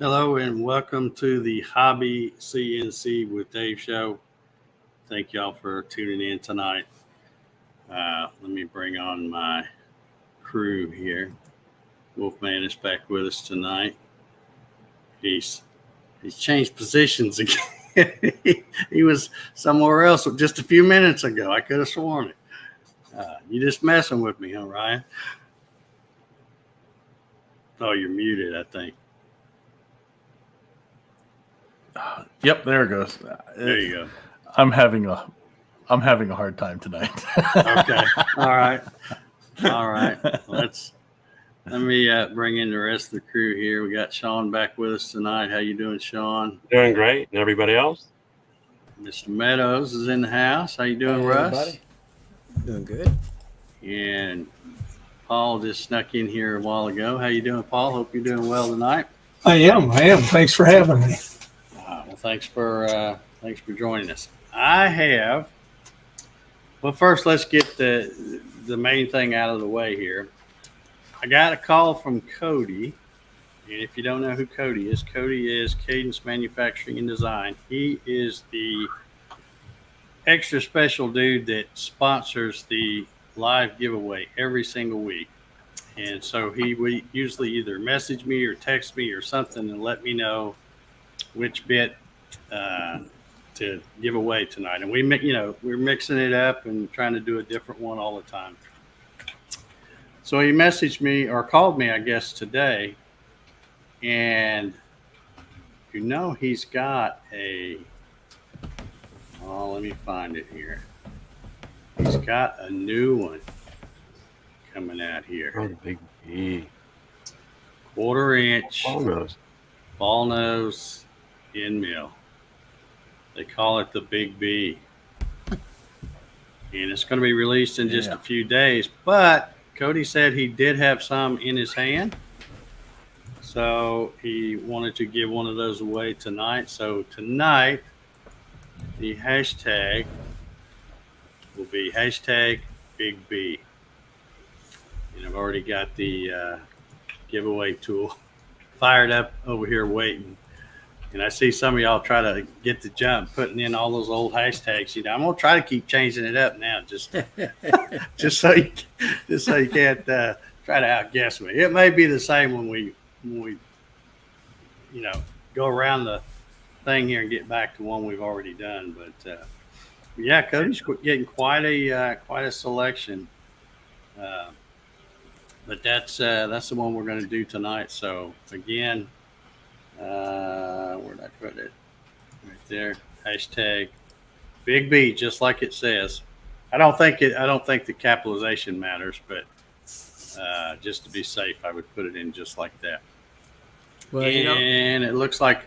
Hello and welcome to the Hobby CNC with Dave show. Thank y'all for tuning in tonight. Let me bring on my crew here. Wolfman is back with us tonight. He's changed positions again. he was somewhere else just a few minutes ago. I could have sworn it. You just messing with me, huh, Ryan? Oh, you're muted, I think. Yep, there it goes. There you go. I'm having a hard time tonight. Okay. All right. Let me bring in the rest of the crew here. We got Sean back with us tonight. How you doing, Sean? Doing great. And everybody else? Mr. Meadows is in the house. How you doing, Russ? Everybody? Doing good. And Paul just snuck in here a while ago. How you doing, Paul? Hope you're doing well tonight. I am. Thanks for having me. Well, thanks for joining us. Well, first let's get the main thing out of the way here. I got a call from Cody, and if you don't know who Cody is Cadence Manufacturing and Design. He is the extra special dude that sponsors the live giveaway every single week. And so he would usually either message me or text me or something and let me know which bit to give away tonight. And we're mixing it up and trying to do a different one all the time. So he messaged me or called me, I guess, today. And he's got let me find it here. He's got a new one coming out here. Oh, the big B. 1/4 inch Ball nose. ball nose end mill. They call it the Big B. And it's going to be released in just a few days. But Cody said he did have some in his hand. So he wanted to give one of those away tonight. So tonight, the hashtag will be hashtag Big B. And I've already got the giveaway tool fired up over here waiting. And I see some of y'all try to get the jump putting in all those old hashtags. I'm gonna try to keep changing it up now, just so you can't try to outguess me. It may be the same when we go around the thing here and get back to one we've already done. But yeah, Cody's getting quite a selection. But that's the one we're going to do tonight. So again, where'd I put it? Right there. Hashtag Big B, just like it says. I don't think the capitalization matters, but just to be safe, I would put it in just like that. Well, and it looks like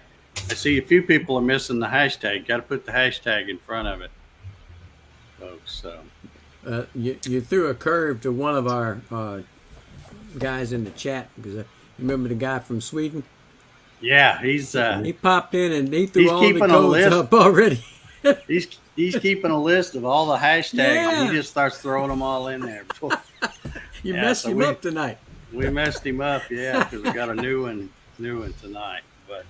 I see a few people are missing the hashtag. Got to put the hashtag in front of it, folks. So you threw a curve to one of our guys in the chat because you remember the guy from Sweden? Yeah, he popped in and he threw all the codes up already. he's keeping a list of all the hashtags and he just starts throwing them all in there. You messed him up tonight. We messed him up, because we got a new one tonight. But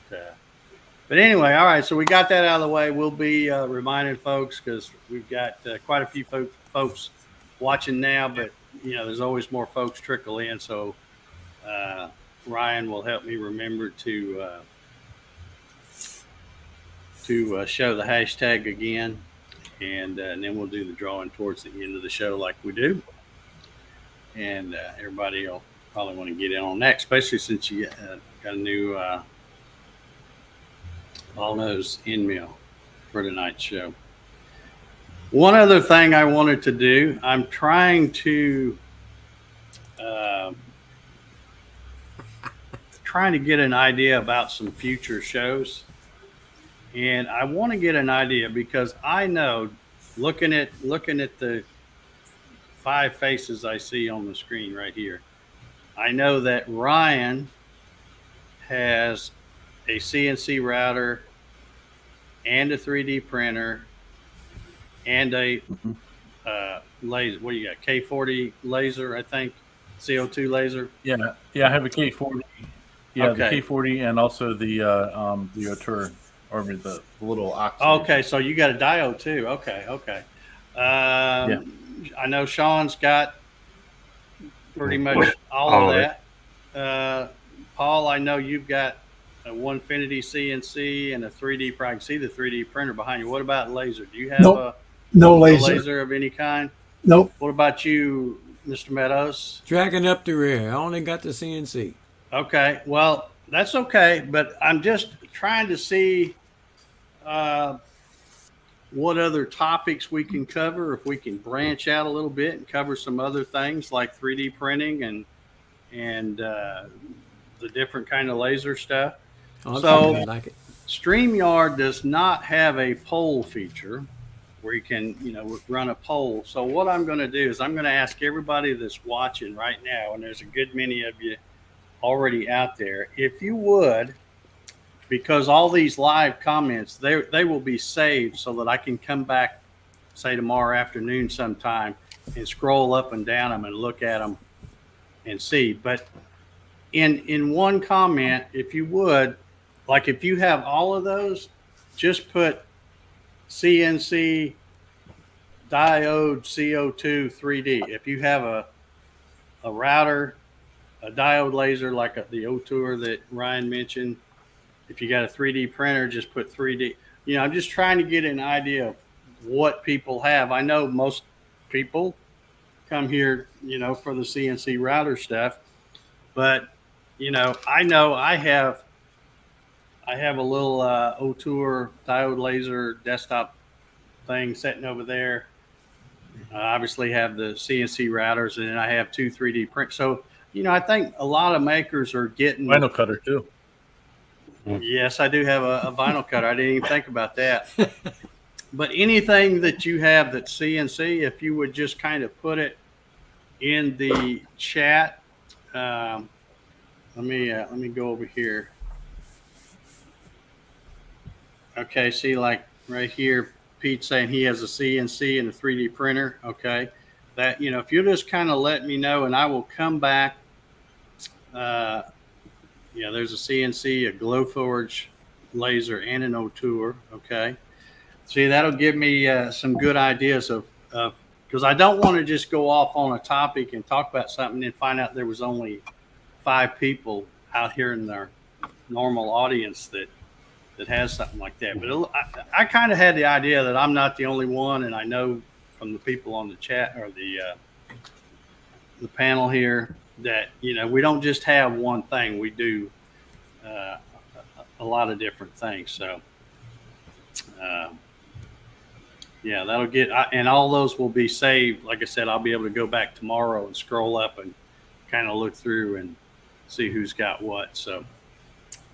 anyway, all right. So we got that out of the way. We'll be reminding folks because we've got quite a few folks watching now, but there's always more folks trickle in. So Ryan will help me remember to show the hashtag again, and then we'll do the drawing towards the end of the show like we do. And everybody will probably want to get in on that, especially since you got a new ball nose end mill for tonight's show. One other thing I wanted to do, I'm trying to get an idea about some future shows. And I want to get an idea because I know looking at the 5 faces I see on the screen right here, I know that Ryan has a CNC router and a 3D printer and a laser. What do you got? K40 laser, I think. CO2 laser. Yeah. I have a K40 Yeah, Okay. the K40 and also the Otur, or the little ox. Okay, so you got a diode too. Okay. I know Sean's got pretty much all of All of it. that. Paul, I know you've got a Onefinity CNC and a 3D. I can see the 3D printer behind you. What about laser? Do you have Nope. a No no laser. laser of any kind? Nope. What about you, Mr. Meadows? Tracking up the rear. I only got the CNC. Okay, well, that's okay, but I'm just trying to see what other topics we can cover, if we can branch out a little bit and cover some other things like 3D printing and the different kind of laser stuff. Okay, So- I like it. StreamYard does not have a poll feature where you can, run a poll. So what I'm going to do is I'm going to ask everybody that's watching right now, and there's a good many of you already out there, if you would, because all these live comments, they will be saved so that I can come back, say tomorrow afternoon sometime, and scroll up and down them and look at them and see. But in one comment, if you would, like if you have all of those, just put CNC diode CO2 3D. If you have a router, a diode laser like the Otur that Ryan mentioned, if you got a 3D printer, just put 3D. I'm just trying to get an idea of what people have. I know most people come here, for the CNC router stuff, but I know I have a little Otur diode laser desktop thing sitting over there. I obviously have the CNC routers, and then I have 2 3D print. So, I think a lot of makers are getting vinyl cutter too. Yes, I do have a vinyl cutter. I didn't even think about that. But anything that you have that's CNC, if you would just kind of put it in the chat. Let me go over here. Okay, see, like right here, Pete's saying he has a CNC and a 3D printer. Okay, that if you'll just kind of let me know, and I will come back. There's a CNC, a Glowforge laser, and an Otur. Okay. See, that'll give me some good ideas of because I don't want to just go off on a topic and talk about something and find out there was only 5 people out here in their normal audience that has something like that. But I kind of had the idea that I'm not the only one, and I know from the people on the chat or the panel here that we don't just have one thing. We do a lot of different things. So that'll get and all those will be saved. Like I said, I'll be able to go back tomorrow and scroll up and kind of look through and see who's got what. So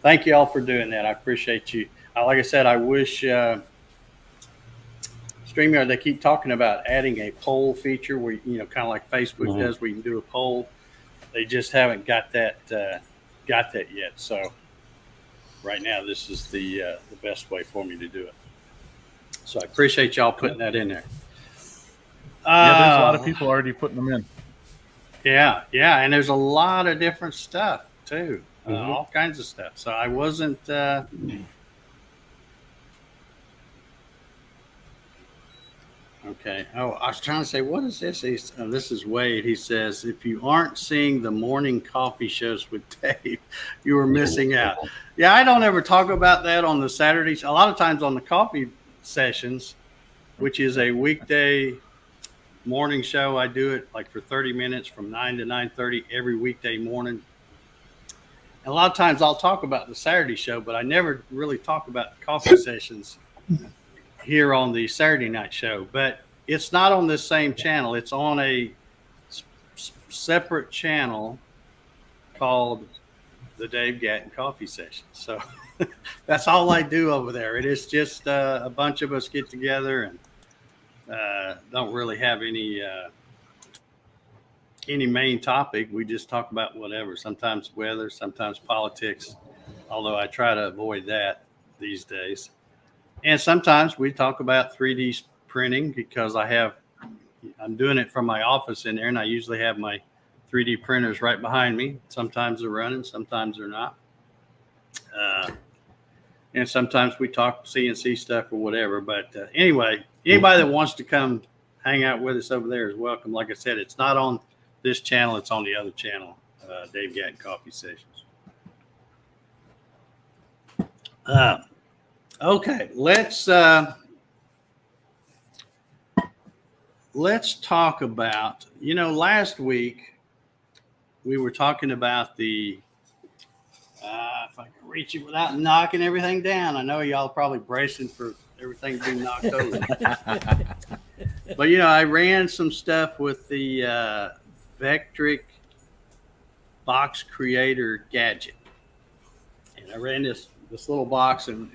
thank you all for doing that. I appreciate you. Like I said, I wish StreamYard, they keep talking about adding a poll feature where, kind of like Facebook does, where you can do a poll. They just haven't got that yet. So right now, this is the best way for me to do it. So I appreciate y'all putting that in there. Yeah, there's a lot of people already putting them in. Yeah, and there's a lot of different stuff too, all kinds of stuff. So I wasn't. Okay. Oh, I was trying to say, what is this? This is Wade. He says, if you aren't seeing the morning coffee shows with Dave, you are missing out. Yeah, I don't ever talk about that on the Saturdays. A lot of times on the coffee sessions, which is a weekday morning show. I do it like for 30 minutes from 9 to 9:30 every weekday morning. And a lot of times I'll talk about the Saturday show, but I never really talk about the coffee sessions here on the Saturday night show. But it's not on this same channel. It's on a separate channel called the Dave Gatton Coffee Session. So that's all I do over there. It is just a bunch of us get together and don't really have any main topic. We just talk about whatever. Sometimes weather, sometimes politics, although I try to avoid that these days. And sometimes we talk about 3D printing because I'm doing it from my office in there, and I usually have my 3D printers right behind me. Sometimes they're running, sometimes they're not. And sometimes we talk CNC stuff or whatever. But anyway, anybody that wants to come hang out with us over there is welcome. Like I said, it's not on this channel. It's on the other channel, Dave Gatton Coffee Sessions. Okay, let's talk about, last week we were talking about the, if I can reach it without knocking everything down. I know y'all probably bracing for everything to be knocked over. But, I ran some stuff with the Vectric Box Creator gadget. And I ran this little box and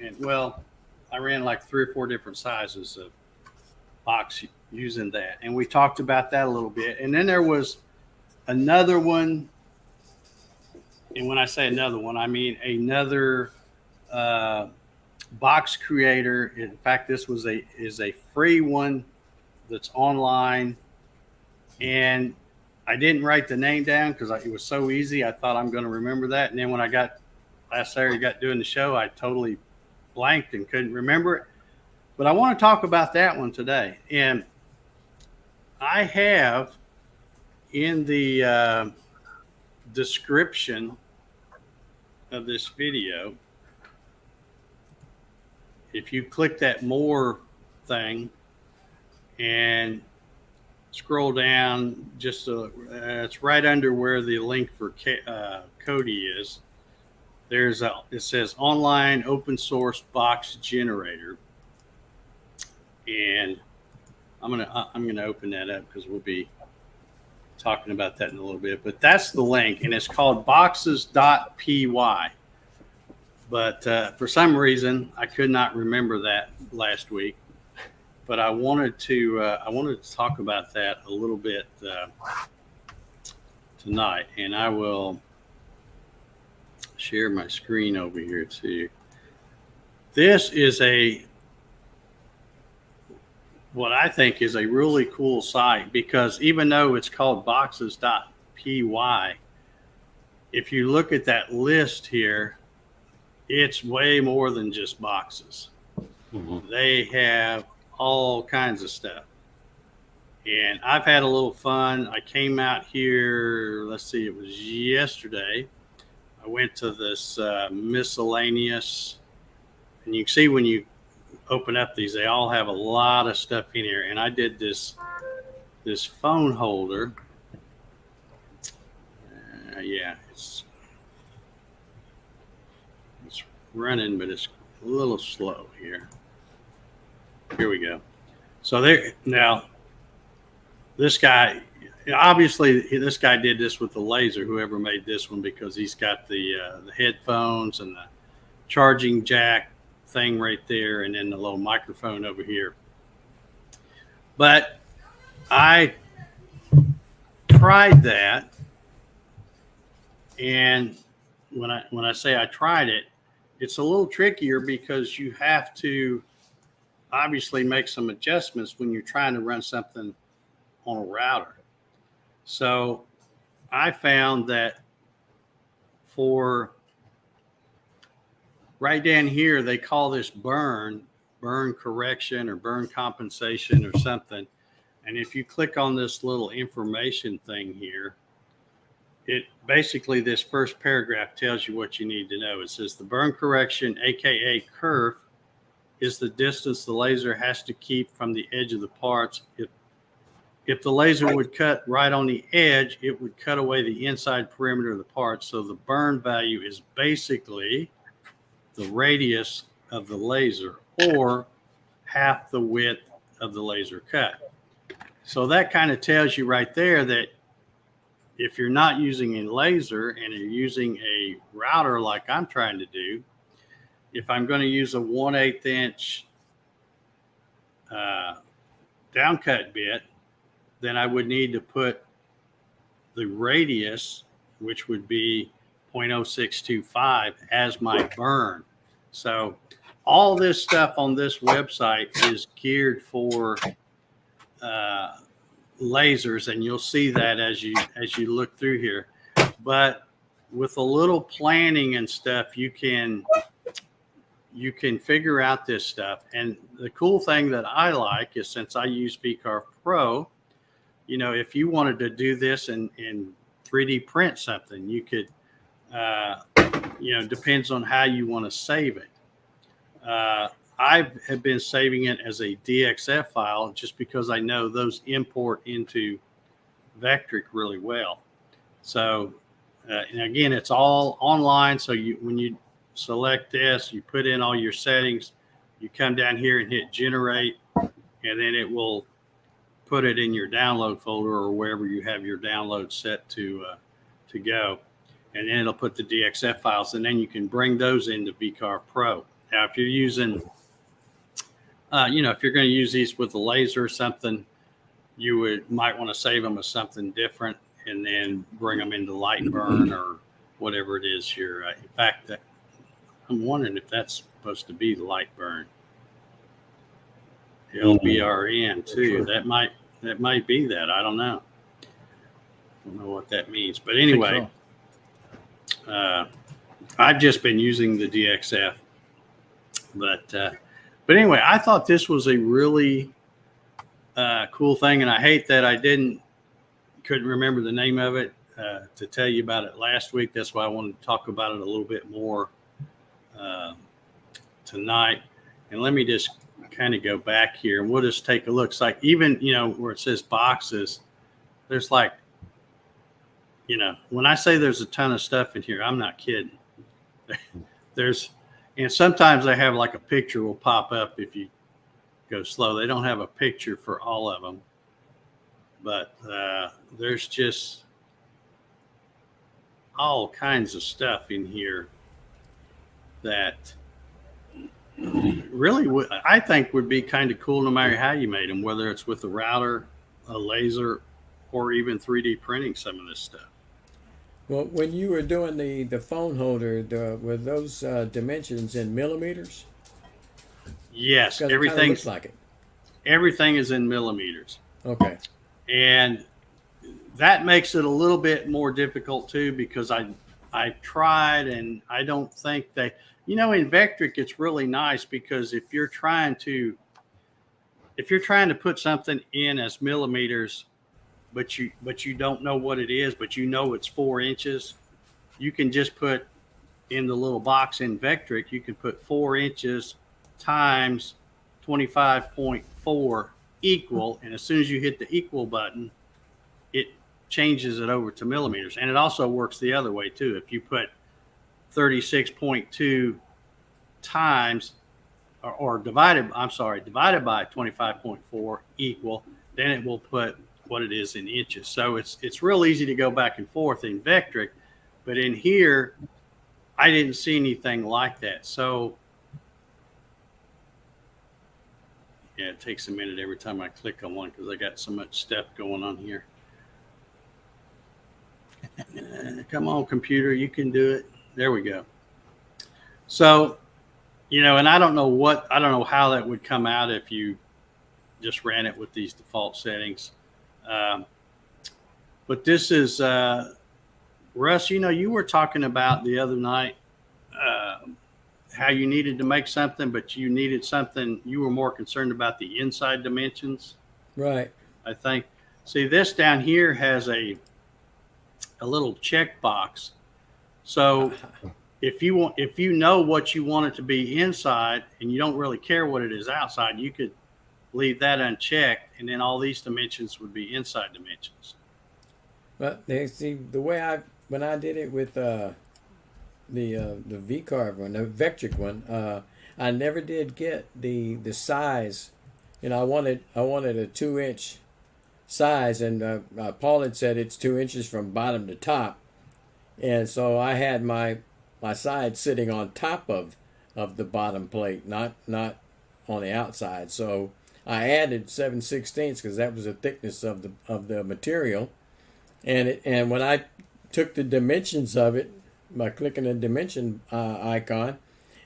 I ran like 3 or 4 different sizes of box using that. And we talked about that a little bit. And then there was another one. And when I say another one, I mean another box creator. In fact, this is a free one that's online. And I didn't write the name down because it was so easy. I thought I'm going to remember that. And then when I got last Saturday, got doing the show, I totally blanked and couldn't remember it. But I want to talk about that one today. And I have in the description of this video, if you click that more thing and scroll down just it's right under where the link for Cody is. It says online open source box generator, and I'm gonna open that up because we'll be talking about that in a little bit. But that's the link, and it's called boxes.py. But for some reason, I could not remember that last week. But I wanted to talk about that a little bit tonight, and I will share my screen over here too. This is what I think is a really cool site, because even though it's called boxes.py, if you look at that list here, it's way more than just boxes. Mm-hmm. They have all kinds of stuff. And I've had a little fun. I came out here, let's see, it was yesterday. I went to this miscellaneous, and you can see when you open up these, they all have a lot of stuff in here. And I did this phone holder. Yeah, it's running, but it's a little slow here. Here we go. So now this guy, obviously this guy did this with the laser, whoever made this one, because he's got the headphones and the charging jack thing right there, and then the little microphone over here. But I tried that, and when I say I tried it, it's a little trickier because you have to obviously make some adjustments when you're trying to run something on a router. So I found that for right down here, they call this burn correction or burn compensation or something. And if you click on this little information thing here, it basically, this first paragraph tells you what you need to know. It says the burn correction, aka kerf, is the distance the laser has to keep from the edge of the parts. If the laser would cut right on the edge, it would cut away the inside perimeter of the parts. So the burn value is basically the radius of the laser, or half the width of the laser cut. So that kind of tells you right there that if you're not using a laser and you're using a router like I'm trying to do, if I'm going to use a 1/8 inch downcut bit, then I would need to put the radius, which would be 0.0625, as my burn. So all this stuff on this website is geared for lasers, and you'll see that as you look through here. But with a little planning and stuff, you can figure out this stuff. And the cool thing that I like is, since I use VCarve Pro, if you wanted to do this and 3D print something, you could, depends on how you want to save it. I have been saving it as a DXF file just because I know those import into Vectric really well. So, and again, it's all online. So when you select this, you put in all your settings, you come down here and hit generate, and then it will put it in your download folder or wherever you have your download set to go. And then it'll put the DXF files, and then you can bring those into VCarve Pro. Now, if you're using, if you're going to use these with a laser or something, you might want to save them as something different and then bring them into Lightburn or whatever it is you're. In fact, I'm wondering if that's supposed to be the Lightburn. LBRN too. That might be that. I don't know. I don't know what that means. But anyway, I've just been using the DXF. But anyway, I thought this was a really cool thing, and I hate that I couldn't remember the name of it to tell you about it last week. That's why I wanted to talk about it a little bit more tonight. And let me just kind of go back here, and we'll just take a look. It's like, even where it says boxes, there's like, when I say there's a ton of stuff in here, I'm not kidding. And sometimes they have like a picture will pop up if you go slow. They don't have a picture for all of them, but there's just all kinds of stuff in here that really I think would be kind of cool no matter how you made them, whether it's with a router, a laser, or even 3D printing some of this stuff. Well, when you were doing the phone holder, were those dimensions in millimeters? Yes, everything looks like it. Everything is in millimeters. Okay. And that makes it a little bit more difficult too, because I've tried, and I don't think in Vectric it's really nice, because if you're trying to put something in as millimeters, but you don't know what it is, but it's 4 inches, you can just put in the little box in Vectric, you can put 4 inches times 25.4 equal, and as soon as you hit the equal button, it changes it over to millimeters. And it also works the other way too. If you put 36.2 times or divided by 25.4 equal, then it will put what it is in inches. So it's real easy to go back and forth in Vectric, but in here I didn't see anything like that. So yeah, it takes a minute every time I click on one because I got so much stuff going on here. Come on, computer, you can do it. There we go. So, and I don't know how that would come out if you just ran it with these default settings. But this is, Russ, you were talking about the other night how you needed to make something, but you were more concerned about the inside dimensions. Right. I think. See, this down here has a little check box. So if you know what you want it to be inside and you don't really care what it is outside, you could leave that unchecked, and then all these dimensions would be inside dimensions. But see, the way when I did it with the VCarve one, the Vectric one, I never did get the size. I wanted a 2-inch size, and Paul had said it's 2 inches from bottom to top, and so I had my side sitting on top of the bottom plate, not on the outside. So I added 7/16 because that was the thickness of the material, and when I took the dimensions of it by clicking the dimension icon,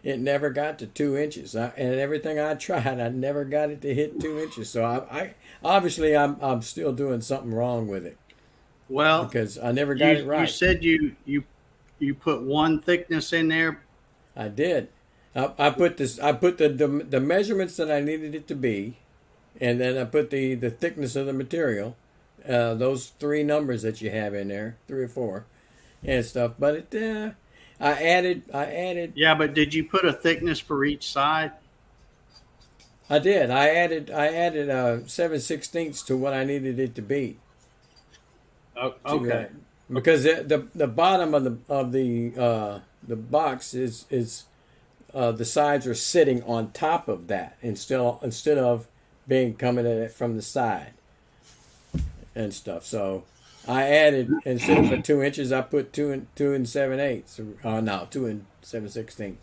it never got to 2 inches. And everything I tried, I never got it to hit 2 inches. So I obviously I'm still doing something wrong with it. Well, because I never got it right. You said you you put one thickness in there. I did. I put this. I put the measurements that I needed it to be, and then I put the thickness of the material. Those three numbers that you have in there, 3 or 4, and stuff. But I added. Yeah, but did you put a thickness for each side? I did. I added 7/16 to what I needed it to be. Oh, okay. Because the bottom of the box is the sides are sitting on top of that instead of being coming at it from the side and stuff. So I added, instead of the 2 inches, I put 2 7/8. No, 2 7/16.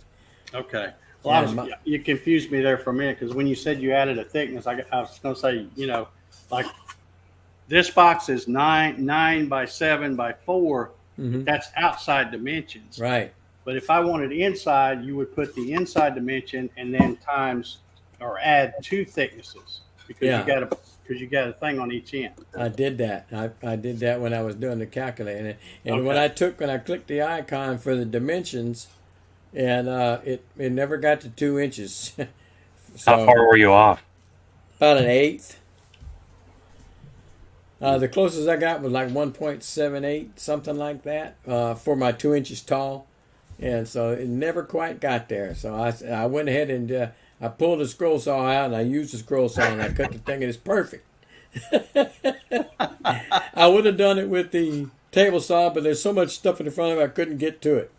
Okay. Well, you confused me there for a minute, because when you said you added a thickness, I was going to say, like this box is 9 by 7 by 4. Mm-hmm. That's outside dimensions. Right. But if I wanted inside, you would put the inside dimension and then times or add 2 thicknesses, because you got a thing on each end. I did that. I did that when I was doing the calculating, and when I clicked the icon for the dimensions, and it never got to 2 inches. So, How far were you off? about 1/8. The closest I got was like 1.78, something like that, for my 2 inches tall, and so it never quite got there. So I went ahead and I pulled the scroll saw out, and I used the scroll saw, and I cut the thing, and it's perfect. I would have done it with the table saw, but there's so much stuff in the front of it, I couldn't get to it.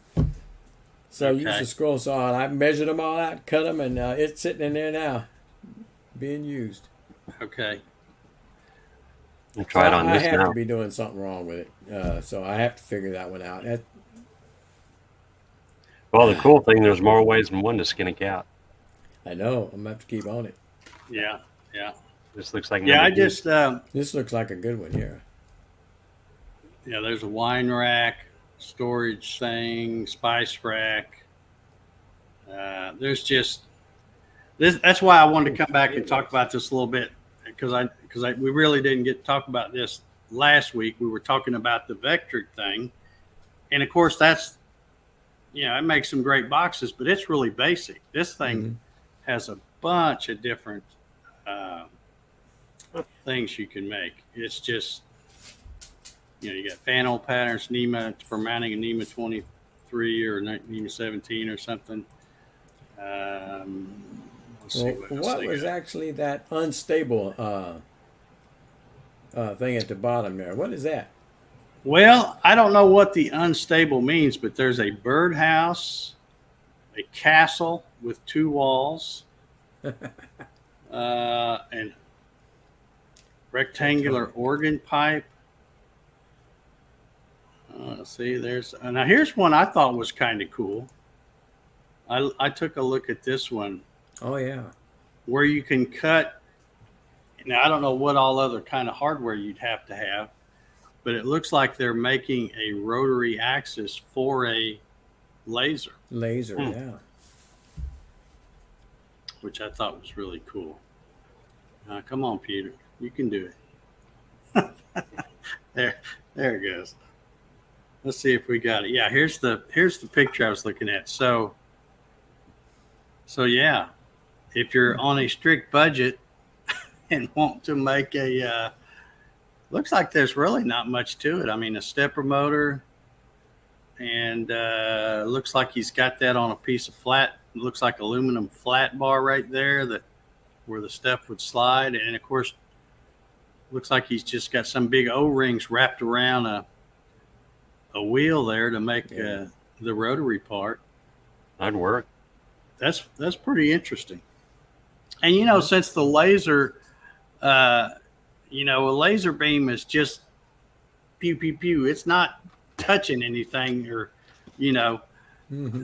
So I used the scroll saw, and I measured them all out, cut them, and it's sitting in there now, being used. Okay. I'll try it on I this have now. to be doing something wrong with it, so I have to figure that one out. Well, the cool thing, there's more ways than one to skin a cat. I know. I'm gonna have to keep on it. Yeah. This looks like Yeah, I number two. just, This looks like a good one here. there's a wine rack, storage thing, spice rack. There's just this. That's why I wanted to come back and talk about this a little bit, because we really didn't get to talk about this last week. We were talking about the Vectric thing, and of course that's, it makes some great boxes, but it's really basic. This thing has a bunch of different things you can make. It's just, you got fanhole patterns, NEMA for mounting a NEMA 23 or NEMA 17 or something. Let's see What was actually that unstable thing at the bottom there? What is that? Well, I don't know what the unstable means, but there's a birdhouse, a castle with 2 walls, and rectangular organ pipe. See, now here's one I thought was kind of cool. I took a look at this one, Oh yeah. where you can cut. Now I don't know what all other kind of hardware you'd have to have, but it looks like they're making a rotary axis for a laser, Laser. Yeah. which I thought was really cool. Come on, Peter, you can do it. there it goes. Let's see if we got it. Yeah, here's the picture I was looking at. So yeah, if you're on a strict budget and want to make looks like there's really not much to it. I mean, a stepper motor, and looks like he's got that on a piece of flat. It looks like aluminum flat bar right there, where the stuff would slide, and of course, looks like he's just got some big O-rings wrapped around a wheel there to make the rotary part. That'd work. That's pretty interesting. And since the laser, a laser beam is just pew pew pew. It's not touching anything, or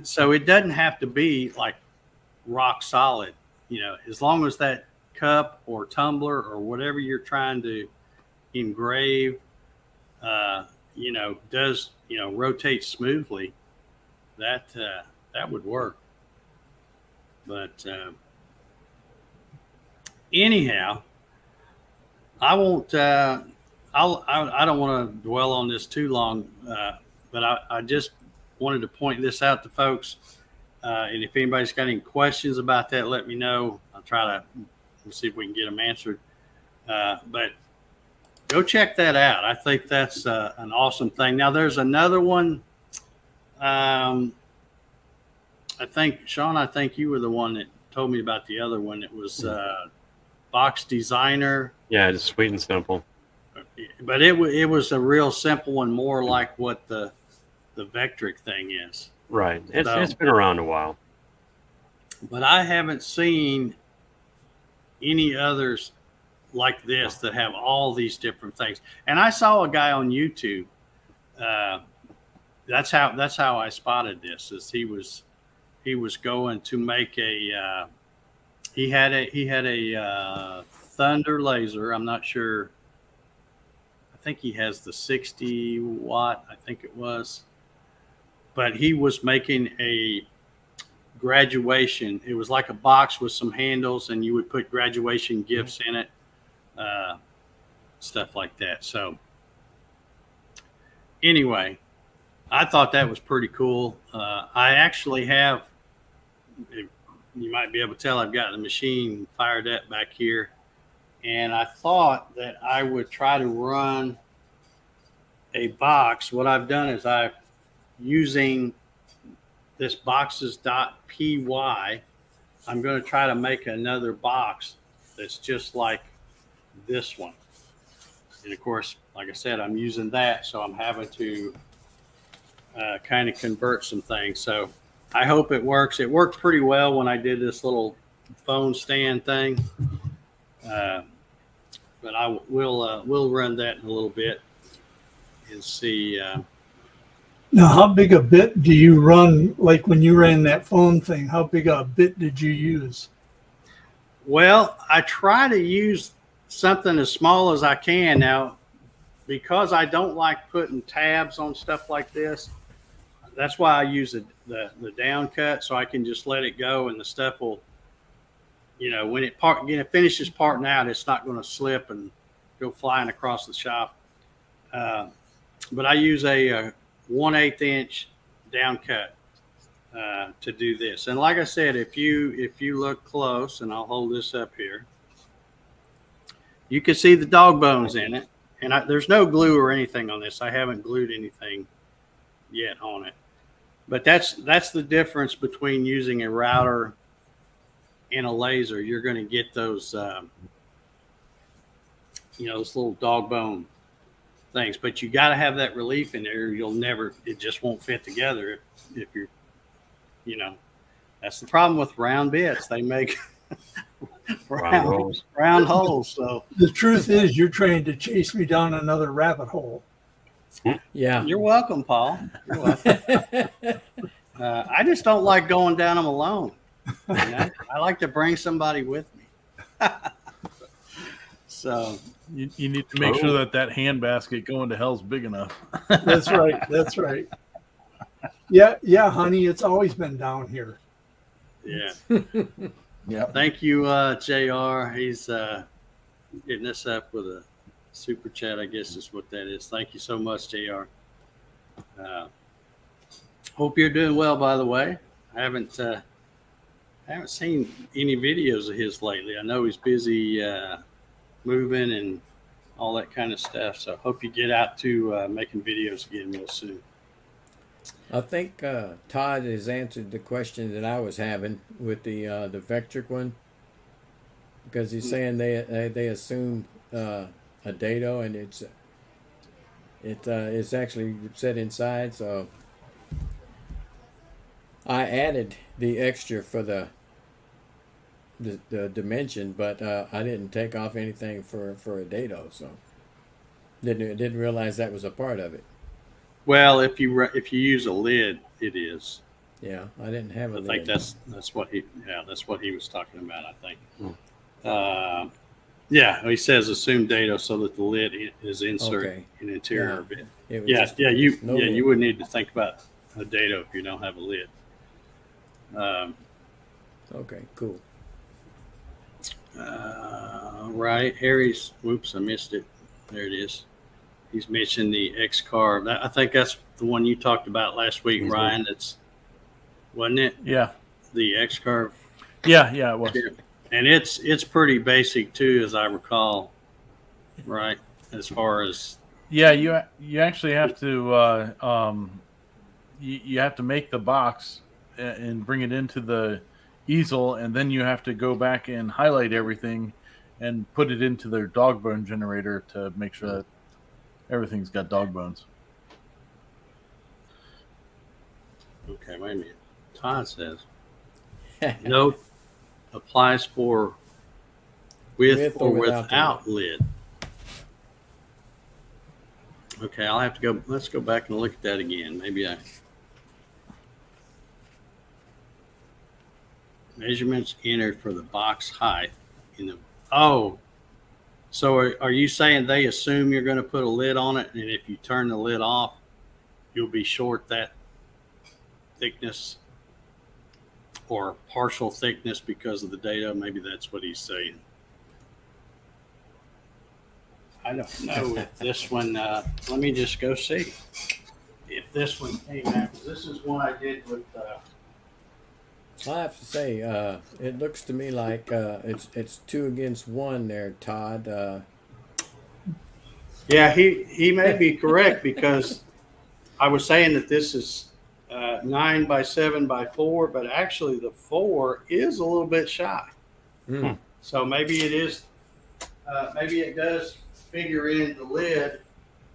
so it doesn't have to be like rock solid. As long as that cup or tumbler or whatever you're trying to engrave, does rotate smoothly, that would work. But anyhow, I won't. I don't want to dwell on this too long. But I just wanted to point this out to folks. And if anybody's got any questions about that, let me know. I'll try to see if we can get them answered. But go check that out. I think that's an awesome thing. Now, there's another one. I think, Sean, I think you were the one that told me about the other one. It was Box Designer. Yeah, it's sweet and simple. But it was a real simple one, more like what the Vectric thing is. Right. It's So- it's been around a while. But I haven't seen any others like this that have all these different things. And I saw a guy on YouTube. That's how I spotted this. Is he was going to make a he had a Thunder laser. I'm not sure. I think he has the 60 watt. I think it was. But he was making a graduation. It was like a box with some handles, and you would put graduation gifts in it, stuff like that. So anyway, I thought that was pretty cool. I actually have, you might be able to tell, I've got the machine fired up back here, and I thought that I would try to run a box. What I've done is I've using this boxes.py, I'm going to try to make another box that's just like this one. And of course, like I said, I'm using that, so I'm having to kind of convert some things. So I hope it works. It worked pretty well when I did this little phone stand thing. But we'll run that in a little bit and see. Now, how big a bit do you run? Like when you ran that phone thing, how big a bit did you use? Well, I try to use something as small as I can now, because I don't like putting tabs on stuff like this. That's why I use the down cut, so I can just let it go, and the stuff will, when it finishes parting out, it's not going to slip and go flying across the shop. But I use a 1/8 inch down cut to do this. And like I said, if you look close, and I'll hold this up here, you can see the dog bones in it. And there's no glue or anything on this. I haven't glued anything yet on it. But that's the difference between using a router and a laser. You're going to get those, those little dog bone things, but you got to have that relief in there. It just won't fit together if you're, that's the problem with round bits. They make round holes. So The truth is, you're trying to chase me down another rabbit hole. Yeah. you're welcome, Paul. You're welcome. I just don't like going down them alone. I like to bring somebody with me. So You need to make sure that hand basket going to hell's big enough. That's right. That's right. Yeah, honey, it's always been down here. yeah. Yeah. Thank you, JR. He's hitting us up with a super chat, I guess is what that is. Thank you so much, JR. Hope you're doing well, by the way. I haven't seen any videos of his lately. I know he's busy moving and all that kind of stuff. So hope you get out to making videos again real soon. I think Todd has answered the question that I was having with the Vectric one, because he's saying they assume a dado, and it's actually set inside. So I added the extra for the dimension, but I didn't take off anything for a dado, so didn't realize that was a part of it. Well, if you use a lid, it is. Yeah, I didn't have a I lid. think that's what he was talking about. I think. He says assume dado so that the lid is insert in interior bit. It was You would need to think about a dado if you don't have a lid. Okay, cool. Right, Harry's. Whoops, I missed it. There it is. He's mentioned the X car. I think that's the one you talked about last week, Mhm. Ryan. That's wasn't it? Yeah, The X car. yeah, it was. And it's pretty basic too, as I recall, right? As far as Yeah, you actually have to you have to make the box and bring it into the easel, and then you have to go back and highlight everything and put it into their dog bone generator to make sure that everything's got dog bones. okay, wait a minute. Todd says note applies for with or without lid. Okay, I'll have to go. Let's go back and look at that again. Maybe I measurements entered for the box height in the. Oh, so are you saying they assume you're going to put a lid on it, and if you turn the lid off, you'll be short that thickness or partial thickness because of the data? Maybe that's what he's saying. I don't know if this one. Let me just go see if this one came out. 'Cause this is one I did with. I have to say, it looks to me like it's 2 against 1 there, Todd. Yeah, he may be correct because I was saying that this is 9 by 7 by 4, but actually the 4 is a little bit shy. Mm. So maybe it is. Maybe it does figure in the lid,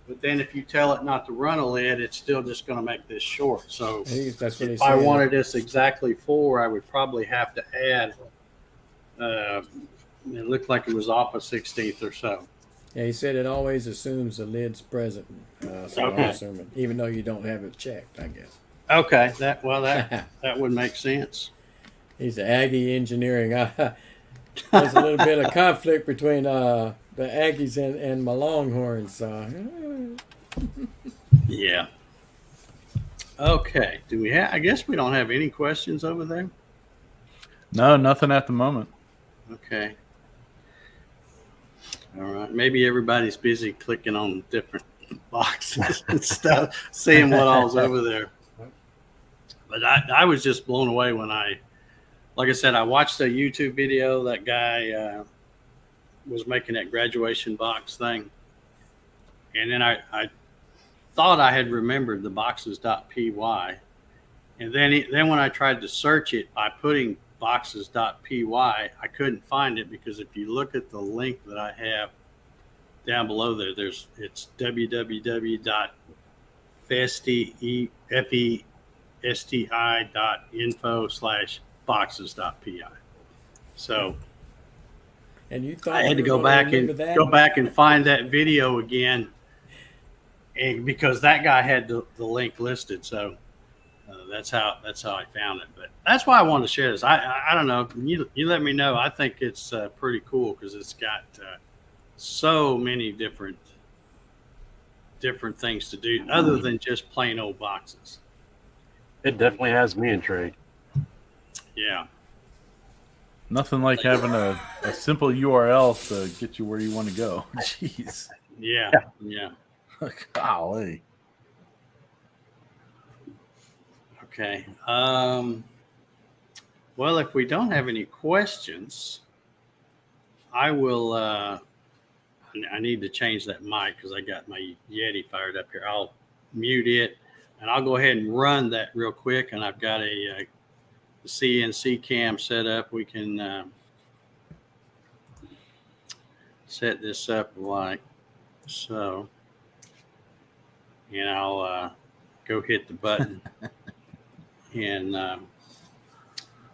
but then if you tell it not to run a lid, it's still just going to make this short. So That's what if he's I saying. wanted this exactly 4, I would probably have to add. It looked like it was off a 16th or so. Yeah, he said it always assumes the lid's present. So Okay. I'm assuming, even though you don't have it checked, I guess. Okay, that would make sense. He's an Aggie engineering. There's a little bit of conflict between the Aggies and my Longhorns. Yeah. Okay. Do we have? I guess we don't have any questions over there. No, nothing at the moment. Okay. All right. Maybe everybody's busy clicking on different boxes and stuff, seeing what all's over there. But I was just blown away when like I said, I watched a YouTube video. That guy was making that graduation box thing. And then I thought I had remembered the boxes.py. And then when I tried to search it by putting boxes.py, I couldn't find it because if you look at the link that I have down below there, it's www.festi.info/boxes.pi. So And you thought I had to we were go gonna back remember and that? go back and find that video again, and because that guy had the link listed, so that's how I found it. But that's why I wanted to share this. I don't know. You let me know. I think it's pretty cool because it's got so many different things to do other than just plain old boxes. It definitely has me intrigued. Yeah. Nothing like having a simple URL to get you where you want to go. Jeez. Yeah. Yeah. Golly. Okay. Well, if we don't have any questions, I will. I need to change that mic because I got my Yeti fired up here. I'll mute it, and I'll go ahead and run that real quick. And I've got a CNC cam set up. We can set this up like so, and I'll go hit the button and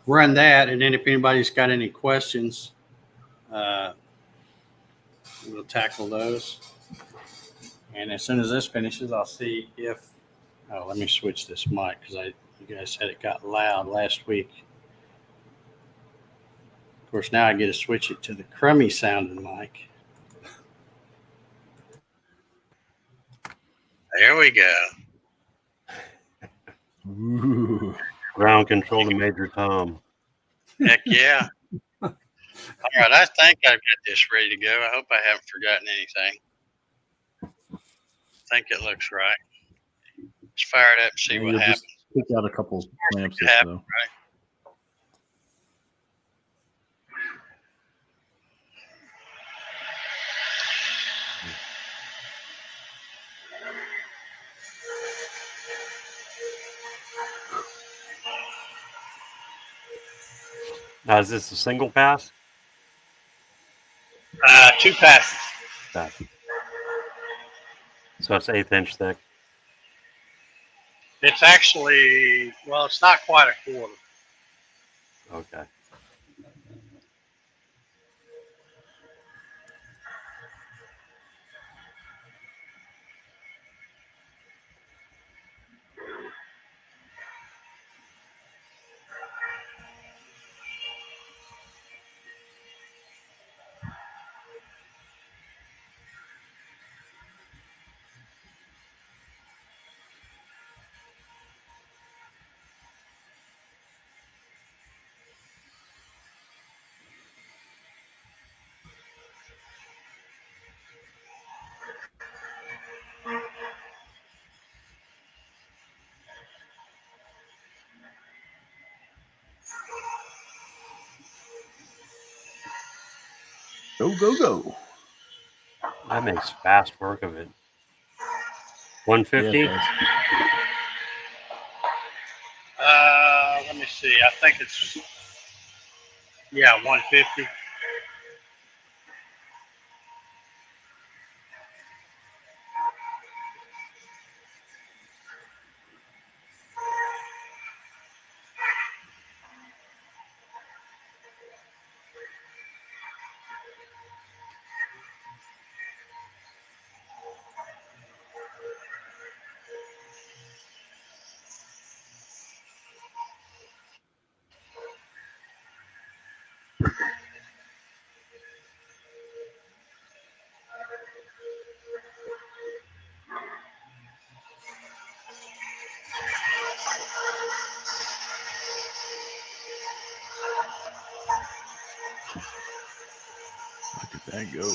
run that. And then if anybody's got any questions, we'll tackle those. And as soon as this finishes, I'll see if. Oh, let me switch this mic because you guys said it got loud last week. Of course, now I get to switch it to the crummy sounding mic. There we go. Ooh. Ground control to Major Tom. Heck yeah. All right, I think I've got this ready to go. I hope I haven't forgotten anything. think it looks right. Let's fire it up and see And what you'll happens. just pick out a couple clamps It happened, though. right? Now, is this a single pass? 2 passes. Pass. So it's 1/8 inch thick. It's actually, well, it's not quite a quarter. Okay. Go, go, go. That makes fast work of it. 150? Yeah, it does. Let me see. I think it's, yeah, 150. Look at that go.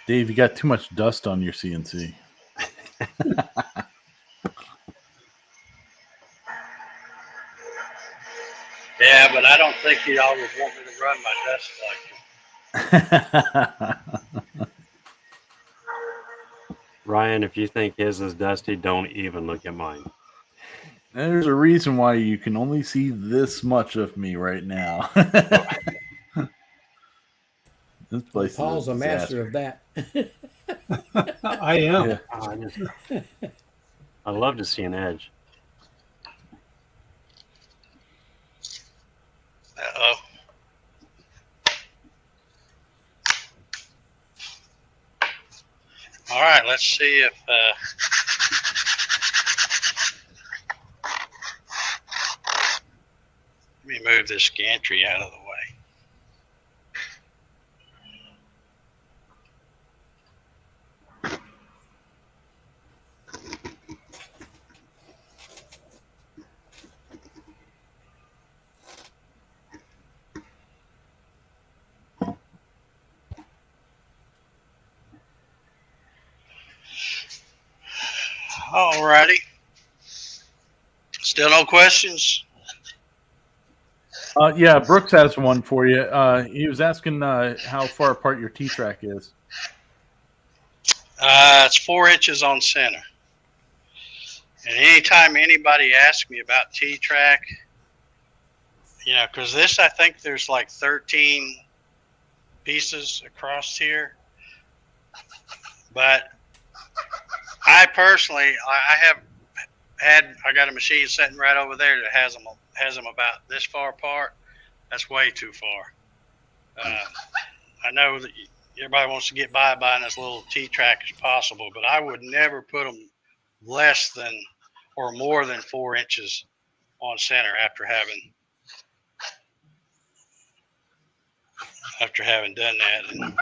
Dave, you got too much dust on your CNC. Yeah, but I don't think he always want me to run my dust collector. Ryan, if you think his is dusty, don't even look at mine. There's a reason why you can only see this much of me right now. This place Paul's is a master of that. I am. Yeah. Oh, I'd love to see an edge. Uh-oh. All right, let's see if let me move this gantry out of the way. All righty. Still no questions? Yeah, Brooks has one for you. He was asking how far apart your T-track is. It's 4 inches on center. And anytime anybody asks me about T-track, you know, because this, I think there's like 13 pieces across here. But I personally, I got a machine sitting right over there that has them about this far apart. That's way too far. I know that everybody wants to get by buying as little T-track as possible, but I would never put them less than or more than 4 inches on center after having done that. And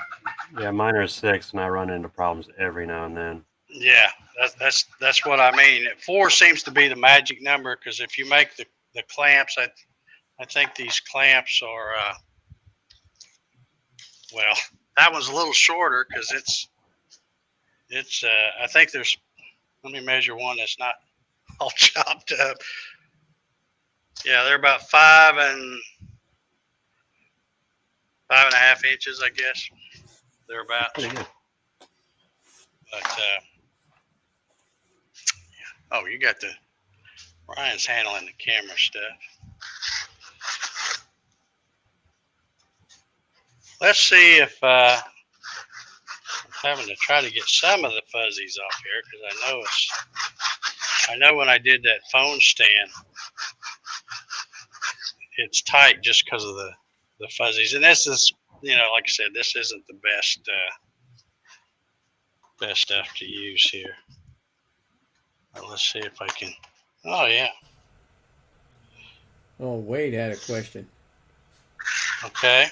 Yeah, mine are 6, and I run into problems every now and then. yeah, that's what I mean. 4 seems to be the magic number because if you make the clamps, I think these clamps are, well, that one's a little shorter because it's I think there's, let me measure one that's not all chopped up. Yeah, they're about 5.5 inches, I guess. They're about. Pretty good. But oh, you got Ryan's handling the camera stuff. Let's see if I'm having to try to get some of the fuzzies off here because I know when I did that phone stand, it's tight just because of the fuzzies. And this is, like I said, this isn't the best stuff to use here. But let's see if I can. Oh yeah. Oh, Wade had a question. Okay.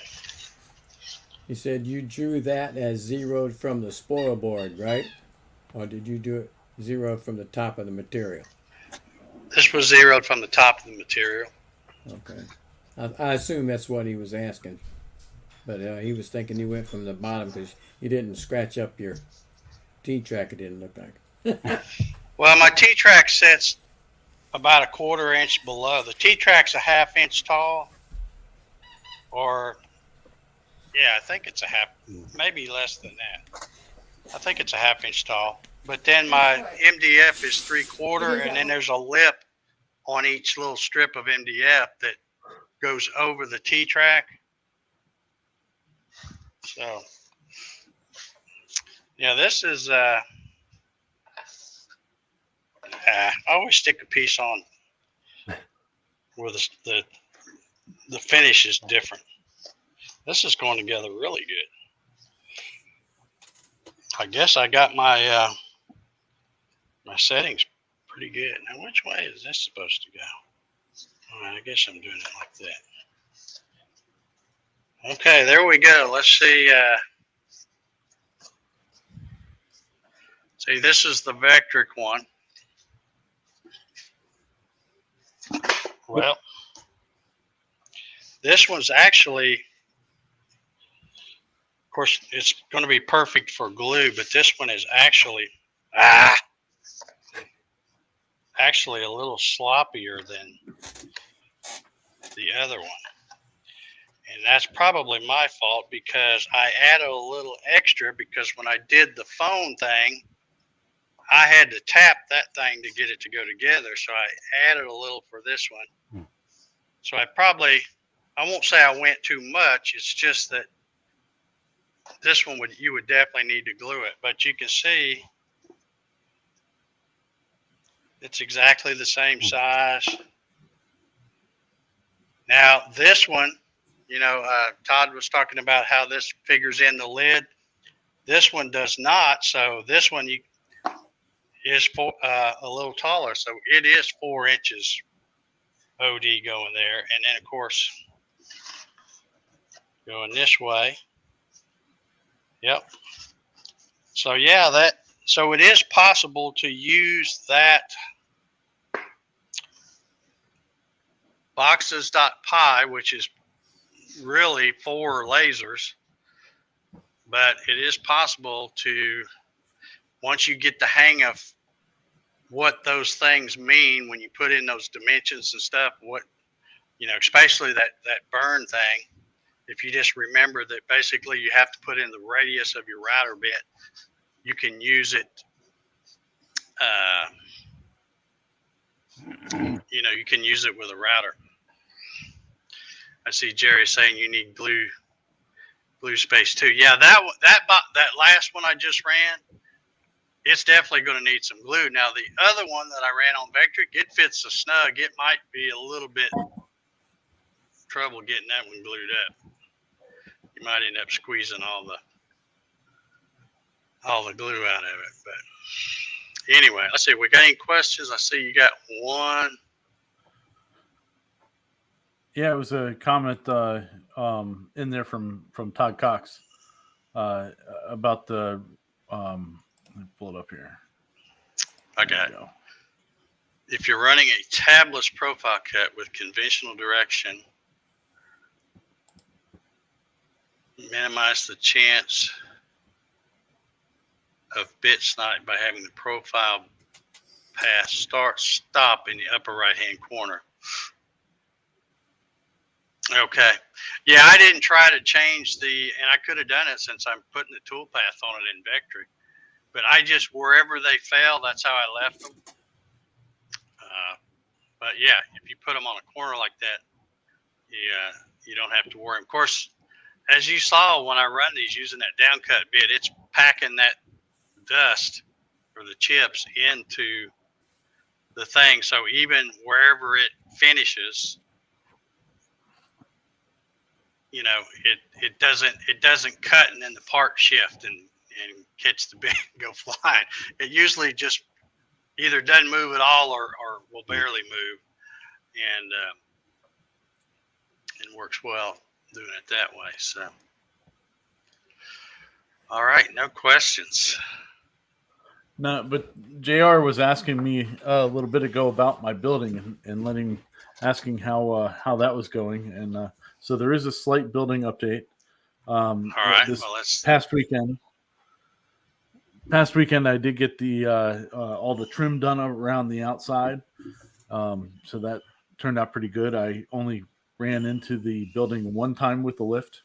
He said you drew that as zeroed from the spoil board, right? Or did you do it zeroed from the top of the material? This was zeroed from the top of the material. Okay. I assume that's what he was asking. But he was thinking you went from the bottom because you didn't scratch up your T-track, it didn't look like. Well, my T-track sits about 1/4 inch below. The T-track's a 1/2 inch tall. Or, yeah, I think it's maybe less than that. I think it's a 1/2 inch tall. But then my MDF is 3/4, and then there's a lip on each little strip of MDF that goes over the T-track. So, yeah, this is, I always stick a piece on where the finish is different. This is going together really good. I guess I got my my settings pretty good. Now, which way is this supposed to go? All right, I guess I'm doing it like that. Okay, there we go. Let's see. See, this is the Vectric one. Well, this one's actually, of course, it's going to be perfect for glue, but this one is actually a little sloppier than the other one. And that's probably my fault because I added a little extra because when I did the phone thing, I had to tap that thing to get it to go together. So I added a little for this one. So I won't say I went too much. It's just that this one you would definitely need to glue it. But you can see it's exactly the same size. Now this one, Todd was talking about how this figures in the lid. This one does not. So this one is a little taller. So it is 4 inches OD going there. And then, of course, going this way. Yep. So, yeah, so it is possible to use that boxes.py, which is really 4 lasers, but it is possible to, once you get the hang of what those things mean when you put in those dimensions and stuff, especially that burn thing, if you just remember that basically you have to put in the radius of your router bit, you can use it, you can use it with a router. I see Jerry saying you need glue space too. Yeah, that last one I just ran, it's definitely going to need some glue. Now the other one that I ran on Vectric, it fits so snug. It might be a little bit trouble getting that one glued up. You might end up squeezing all the glue out of it. But anyway, let's see. We got any questions? I see you got one. Yeah, it was a comment in there from Todd Cox about the. Let me pull it up here. I got it. if you're running a tabless profile cut with conventional direction, minimize the chance of bit snipe by having the profile path stop in the upper right hand corner. Okay. Yeah, I didn't try to change and I could have done it since I'm putting the toolpath on it in Vectri. But I just, wherever they fail, that's how I left them. But yeah, if you put them on a corner like that, you don't have to worry. Of course, as you saw when I run these using that downcut bit, it's packing that dust or the chips into the thing. So even wherever it finishes, it doesn't cut and then the part shift and catch the bit and go flying. It usually just either doesn't move at all or will barely move, and works well doing it that way. So, all right, no questions. No, but JR was asking me a little bit ago about my building and asking how that was going, and so there is a slight building update. All right, this well, let's. past weekend, I did get the all the trim done around the outside, so that turned out pretty good. I only ran into the building one time with the lift.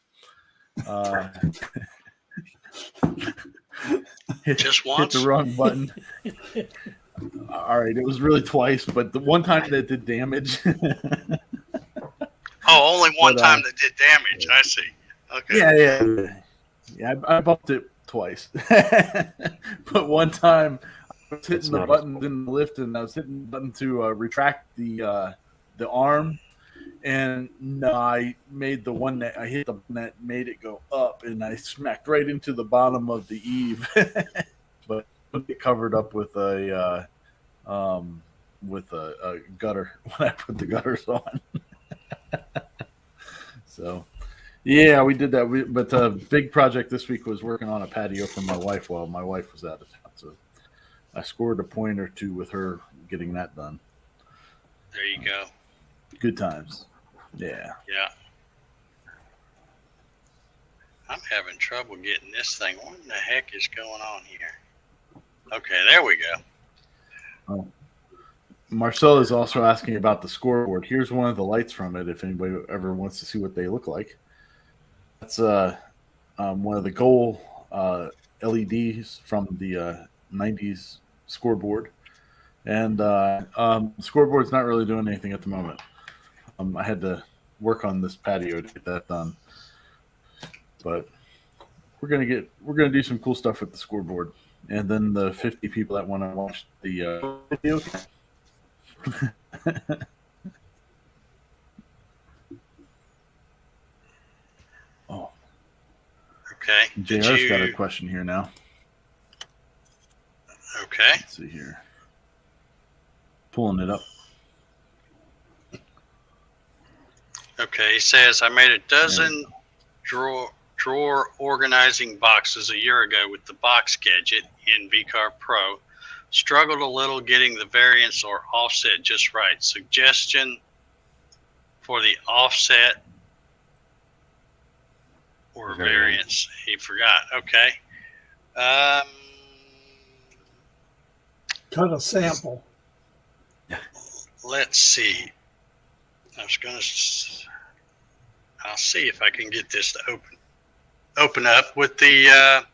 Just once? Hit the wrong button. All right, it was really twice, but the one time that did damage. Oh, only one time that did damage. I see. Okay. Yeah. I bumped it twice, but one time I was hitting the button in the lift, and I was hitting the button to retract the arm, and no, I made the one that I hit the one that made it go up, and I smacked right into the bottom of the eave, but it covered up with a gutter when I put the gutters on. So, yeah, we did that. But the big project this week was working on a patio for my wife while my wife was out of town. So I scored a point or two with her getting that done. There you go. Good times. Yeah. Yeah. I'm having trouble getting this thing. What in the heck is going on here? Okay, there we go. Oh. Marcel is also asking about the scoreboard. Here's one of the lights from it if anybody ever wants to see what they look like. That's one of the goal LEDs from the 90s scoreboard. And the scoreboard's not really doing anything at the moment. I had to work on this patio to get that done. But we're gonna do some cool stuff with the scoreboard. And then the 50 people that want to watch the video. Oh. Okay. JR's got a question here now. Okay. Let's see here. Pulling it up. Okay, he says, I made a dozen drawer organizing boxes a year ago with the box gadget in VCarve Pro. Struggled a little getting the variance or offset just right. Suggestion for the offset or variance. He forgot. Okay. Cut a sample. Let's see. I'll see if I can get this to open up with the,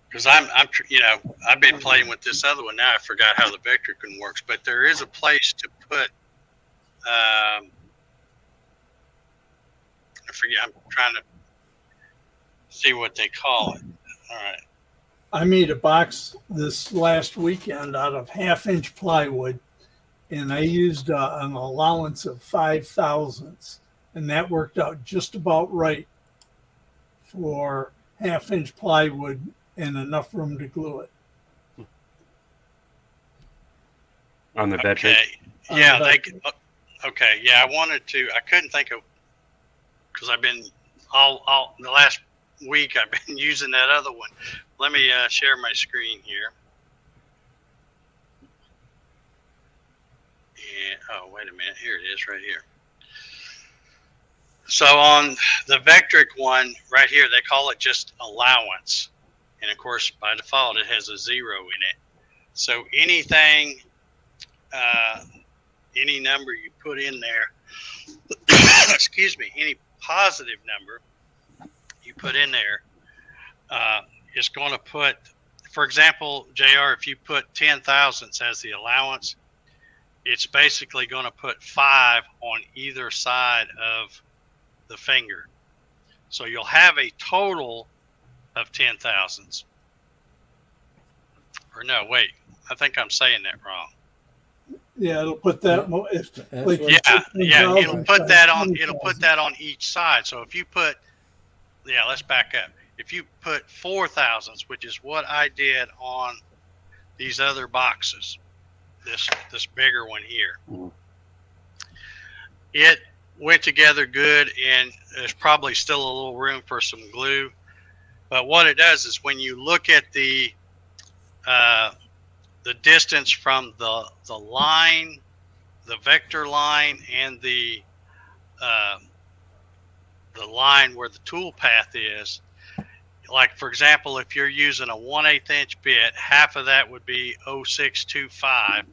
because I've been playing with this other one now. I forgot how the Vectricon works, but there is a place to put. I forget. I'm trying to see what they call it. All right. I made a box this last weekend out of 1/2-inch plywood, and I used an allowance of 5 thousandths, and that worked out just about right for 1/2-inch plywood and enough room to glue it. On the bedroom? Okay. Yeah, okay. Yeah, I couldn't think of, because I've been all the last week I've been using that other one. Let me share my screen here. Oh, wait a minute. Here it is right here. So on the Vectric one right here, they call it just allowance. And of course, by default, it has a 0 in it. So anything, any number you put in there, excuse me, any positive number you put in there is going to put, for example, JR, if you put 10 thousandths as the allowance, it's basically going to put 5 on either side of the finger. So you'll have a total of 10 thousandths. Or no, wait, I think I'm saying that wrong. Yeah, it'll put that. If That's like, what- Yeah, it'll put that on. 20,000. It'll put that on each side. So if you put, yeah, let's back up. If you put 4 thousandths, which is what I did on these other boxes, this bigger one here, it went together good, and there's probably still a little room for some glue. But what it does is when you look at the distance from the line, the vector line, and the line where the tool path is, like for example, if you're using a 1/8 inch bit, half of that would be 0.0625,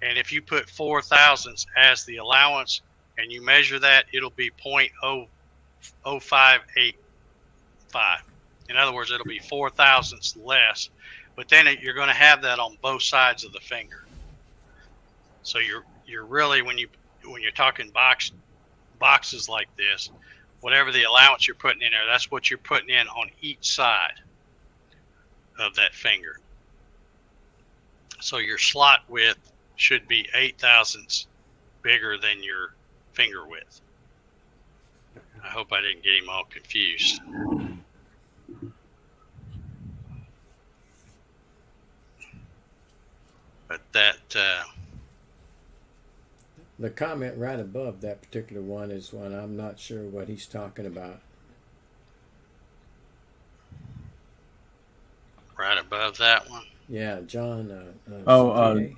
and if you put 4 thousandths as the allowance and you measure that, it'll be 0.0585. In other words, it'll be 4 thousandths less, but then you're going to have that on both sides of the finger. So you're really, when you're talking boxes like this, whatever the allowance you're putting in there, that's what you're putting in on each side of that finger. So your slot width should be 8 thousandths bigger than your finger width. I hope I didn't get him all confused. But that, The comment right above that particular one is one I'm not sure what he's talking about. right above that one. Yeah, John. Oh, CPA.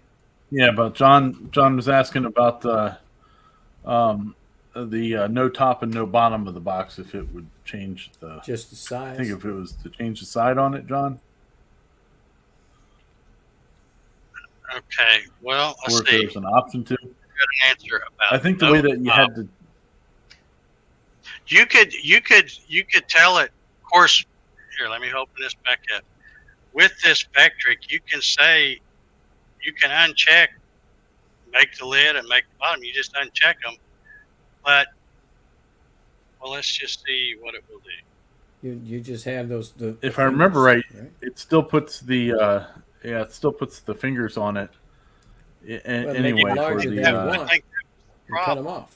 Yeah, but John was asking about the no top and no bottom of the box, if it would change the. Just the I size. think if it was to change the side on it, John, Okay, well, or let's if see. there's an option to. Got an answer about. I think the way that you had to. You could tell it. Of course, here, let me open this back up. With this Vectric, you can say, you can uncheck, make the lid and make the bottom. You just uncheck them. But, well, let's just see what it will do. You just have those. If I remember fingers, right, it still puts the fingers on it. Well, Anyway, make it larger for than the you I want. think You cut them off.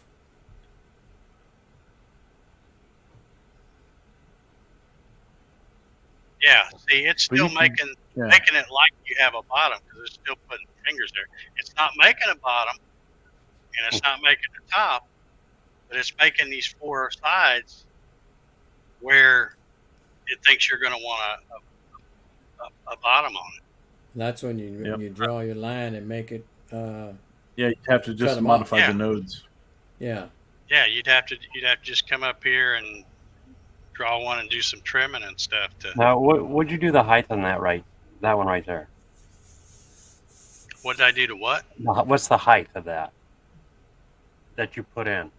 yeah, see, it's But still you can- making it like you have a bottom because it's still putting fingers there. It's not making a bottom, and it's not making a top, but it's making these 4 sides where it thinks you're going to want a bottom on it. That's when you draw your line and make it. Yeah, you have to Cut just 'em modify off. the nodes. Yeah. Yeah, you'd have to just come up here and draw one and do some trimming and stuff to. Now, would you do the height on that that one right there? What did I do to what? What's the height of that you put in?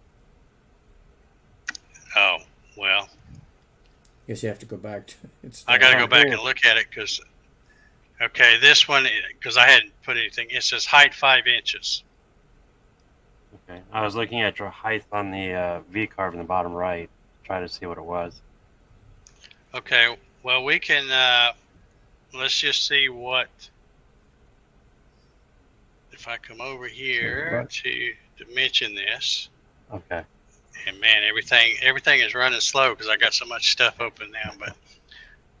Oh, well, Guess you have to go back to. I got to go back cool. and look at it because, okay, this one, because I hadn't put anything, it says height 5 inches. Okay, I was looking at your height on the V carve in the bottom right, trying to see what it was. Okay, well, we can, let's just see what, if I come over here to dimension this, Okay. and man, everything is running slow because I got so much stuff open now, but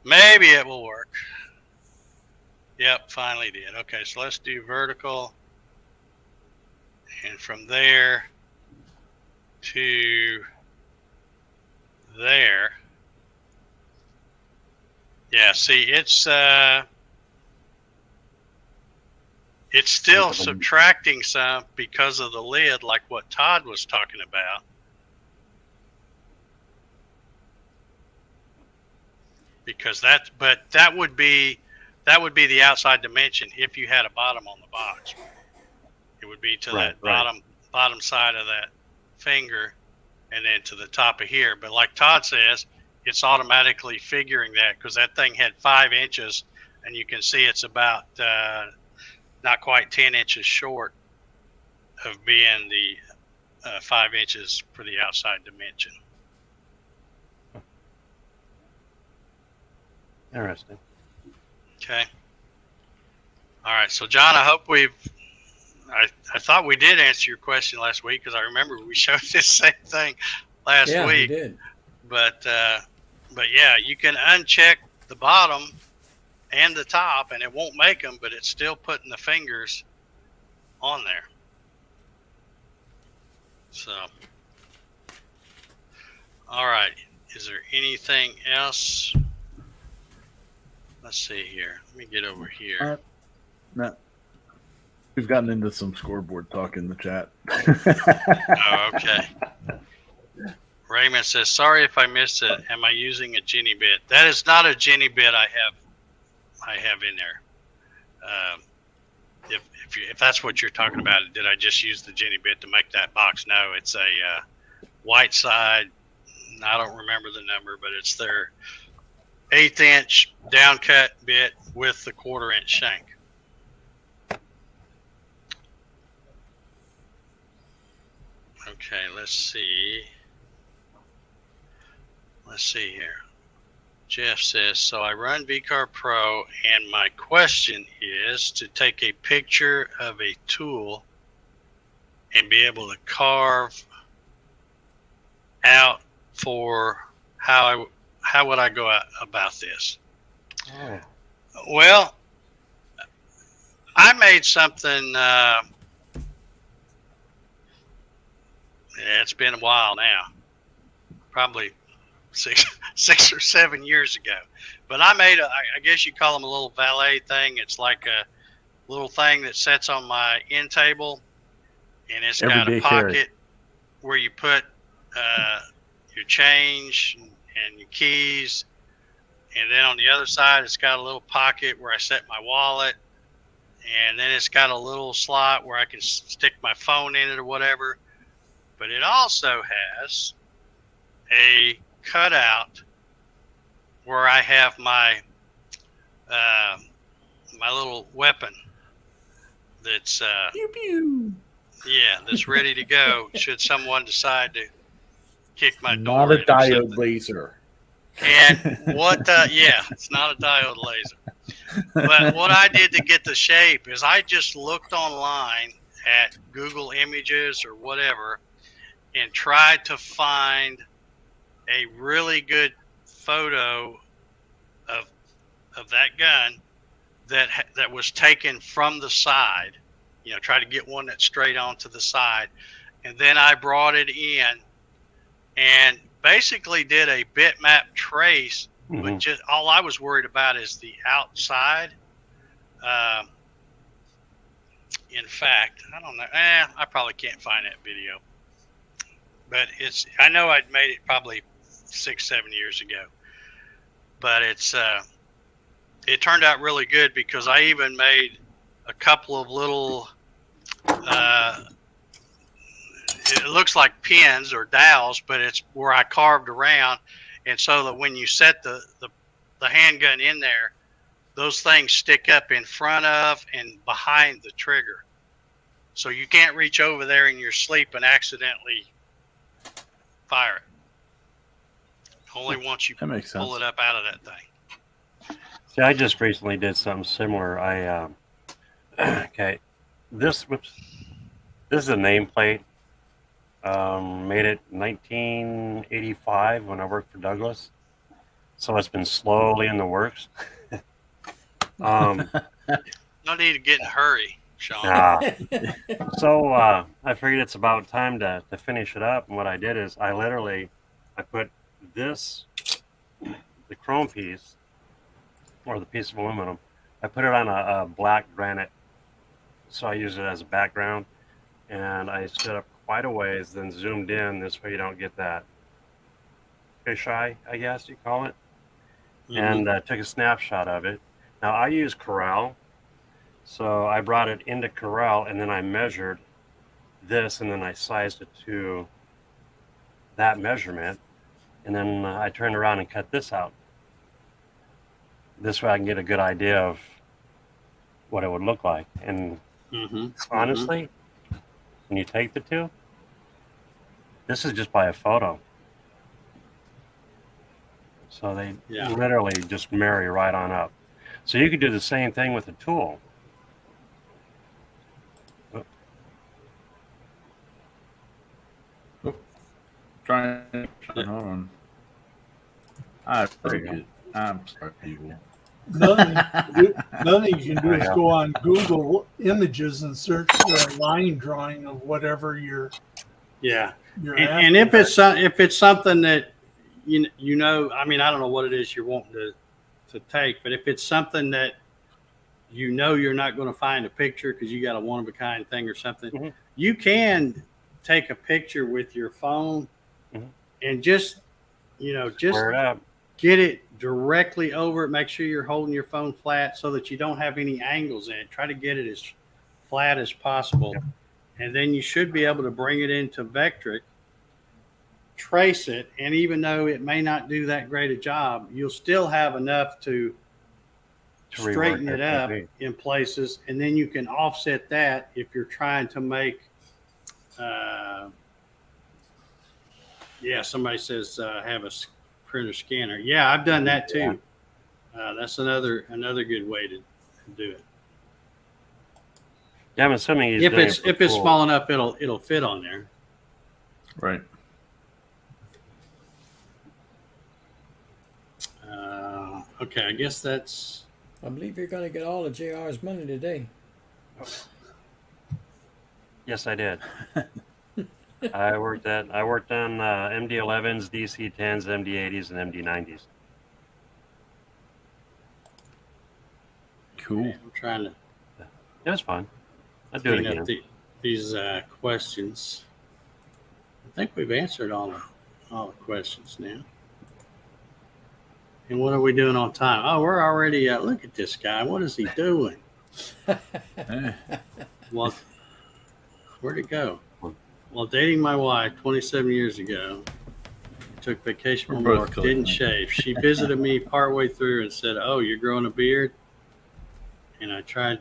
maybe it will work. Yep, finally did. Okay, so let's do vertical, and from there to there. Yeah, see, it's It's still Because of the- subtracting some because of the lid, like what Todd was talking about. Because that would be the outside dimension if you had a bottom on the box. It would be to Right, that bottom side of that finger, and then to the top of here. But like Todd says, it's automatically figuring that because that thing had 5 inches, and you can see it's about not quite 10 inches short of being the 5 inches for the outside dimension. Interesting. Okay. All right. So, John, I hope I thought we did answer your question last week because I remember we showed this same thing last Yeah, we week. did. But yeah, you can uncheck the bottom and the top, and it won't make them, but it's still putting the fingers on there. So, all right. Is there anything else? Let's see here. Let me get over here. No. We've gotten into some scoreboard talk in the chat. Oh, okay. Raymond says, "Sorry if I missed it. Am I using a Jenny bit?" That is not a Jenny bit I have in there. If that's what you're talking about, did I just use the Jenny bit to make that box? No, it's a white side. I don't remember the number, but it's their 1/8 inch downcut bit with the 1/4 inch shank. Okay, let's see. Let's see here. Jeff says, so I run VCarve Pro, and my question is to take a picture of a tool and be able to carve out for how would I go about this? Oh. Well, I made something. It's been a while now, probably six or 7 years ago. But I made I guess you call them a little valet thing. It's like a little thing that sits on my end table, and it's got a Everyday pocket carry. where you put your change and your keys. And then on the other side, it's got a little pocket where I set my wallet. And then it's got a little slot where I can stick my phone in it or whatever. But it also has a cutout where I have my my little weapon that's Pew pew. that's ready to go should someone decide to kick my door Not a in or diode something. laser. And what it's not a diode laser. But what I did to get the shape is I just looked online at Google Images or whatever and tried to find a really good photo of that gun that was taken from the side. You know, try to get one that's straight onto the side. And then I brought it in and basically did a bitmap trace, but just all I was worried about is the outside. In fact, I don't know. I probably can't find that video. But I know I'd made it probably 6-7 years ago. But it turned out really good because I even made a couple of little it looks like pins or dowels, but it's where I carved around, and so that when you set the handgun in there, those things stick up in front of and behind the trigger, so you can't reach over there in your sleep and accidentally fire it. Only once you That makes sense. pull it up out of that thing. See, I just recently did something similar. Okay, this is a nameplate. Made it 1985 when I worked for Douglas, so it's been slowly in the works. No need to get in a hurry, Sean. So I figured it's about time to finish it up, and what I did is I put the chrome piece, or the piece of aluminum, I put it on a black granite so I use it as a background, and I stood up quite a ways, then zoomed in. This way you don't get that fisheye, I guess you call it, and took a snapshot of it. Now I use Corel, so I brought it into Corel, and then I measured this, and then I sized it to that measurement, and then I turned around and cut this out. This way I can get a good idea of what it would look like. And honestly, when you take the two, this is just by a photo. So they literally just marry right on up. So you could do the same thing with a tool. Trying. Hold on. I forget. I'm sorry, people. Nothing you can do is go on Google Images and search for a line drawing of whatever you're and if it's something that you know, I mean, I don't know what it is you're wanting to take, but if it's something that you know you're not going to find a picture because you got a one of a kind thing or something, you can take a picture with your phone and just get it directly over it. Make sure you're holding your phone flat so that you don't have any angles in it. Try to get it as flat as possible. And then you should be able to bring it into Vectric, trace it, and even though it may not do that great a job, you'll still have enough to straighten it up in places, and then you can offset that if you're trying to make somebody says have a printer scanner. Yeah, I've done that too. That's another good way to do it. Yeah, I'm assuming he's if it's small enough, it'll fit on there. Right. Okay, I guess that's. I believe you're going to get all of JR's money today. Yes, I did. I worked on MD11s, DC10s, MD80s, and MD90s. Cool. I'm trying to. It was fun. I'd do it clean up again. These questions. I think we've answered all the questions now. And what are we doing on time? Oh, we're already. Look at this guy. What is he doing? Well, where'd it go? Well, dating my wife 27 years ago, I took vacation from work, didn't shave. She visited me partway through and said, "Oh, you're growing a beard?" And I tried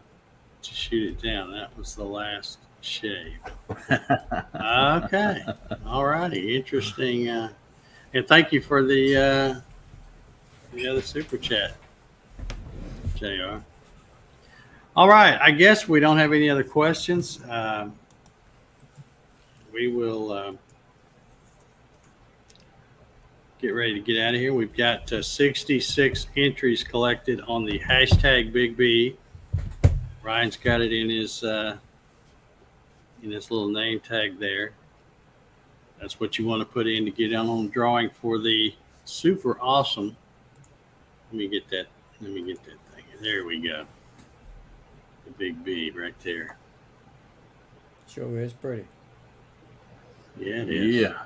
to shoot it down. That was the last shave. Okay. All righty. Interesting. And thank you for the other super chat, JR. All right. I guess we don't have any other questions. We will get ready to get out of here. We've got 66 entries collected on the hashtag Big B. Ryan's got it in his little name tag there. That's what you want to put in to get on the drawing for the super awesome. Let me get that thing. There we go. The Big B right there. Sure is pretty. Yeah, it is. Yeah.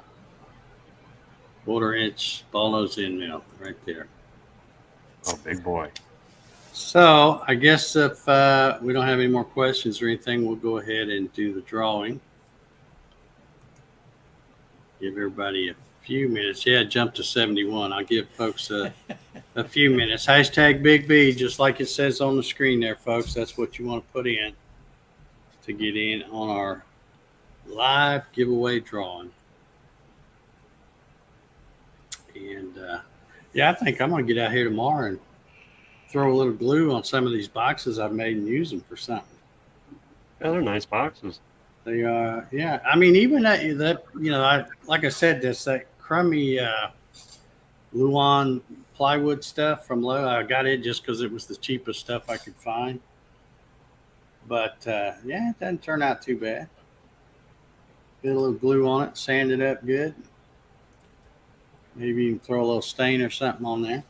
1/4-inch ball nose end mill right there. Oh, big boy. So I guess if we don't have any more questions or anything, we'll go ahead and do the drawing. Give everybody a few minutes. Yeah, jump to 71. I'll give folks a few minutes. Hashtag Big B, just like it says on the screen there, folks. That's what you want to put in to get in on our live giveaway drawing. And I think I'm going to get out here tomorrow and throw a little glue on some of these boxes I've made and use them for something. Yeah, they're nice boxes. They are, yeah. I mean, even that like I said, that crummy Luan plywood stuff from Lowe, I got it just because it was the cheapest stuff I could find. But it doesn't turn out too bad. Get a little glue on it, sand it up good. Maybe you can throw a little stain or something on there.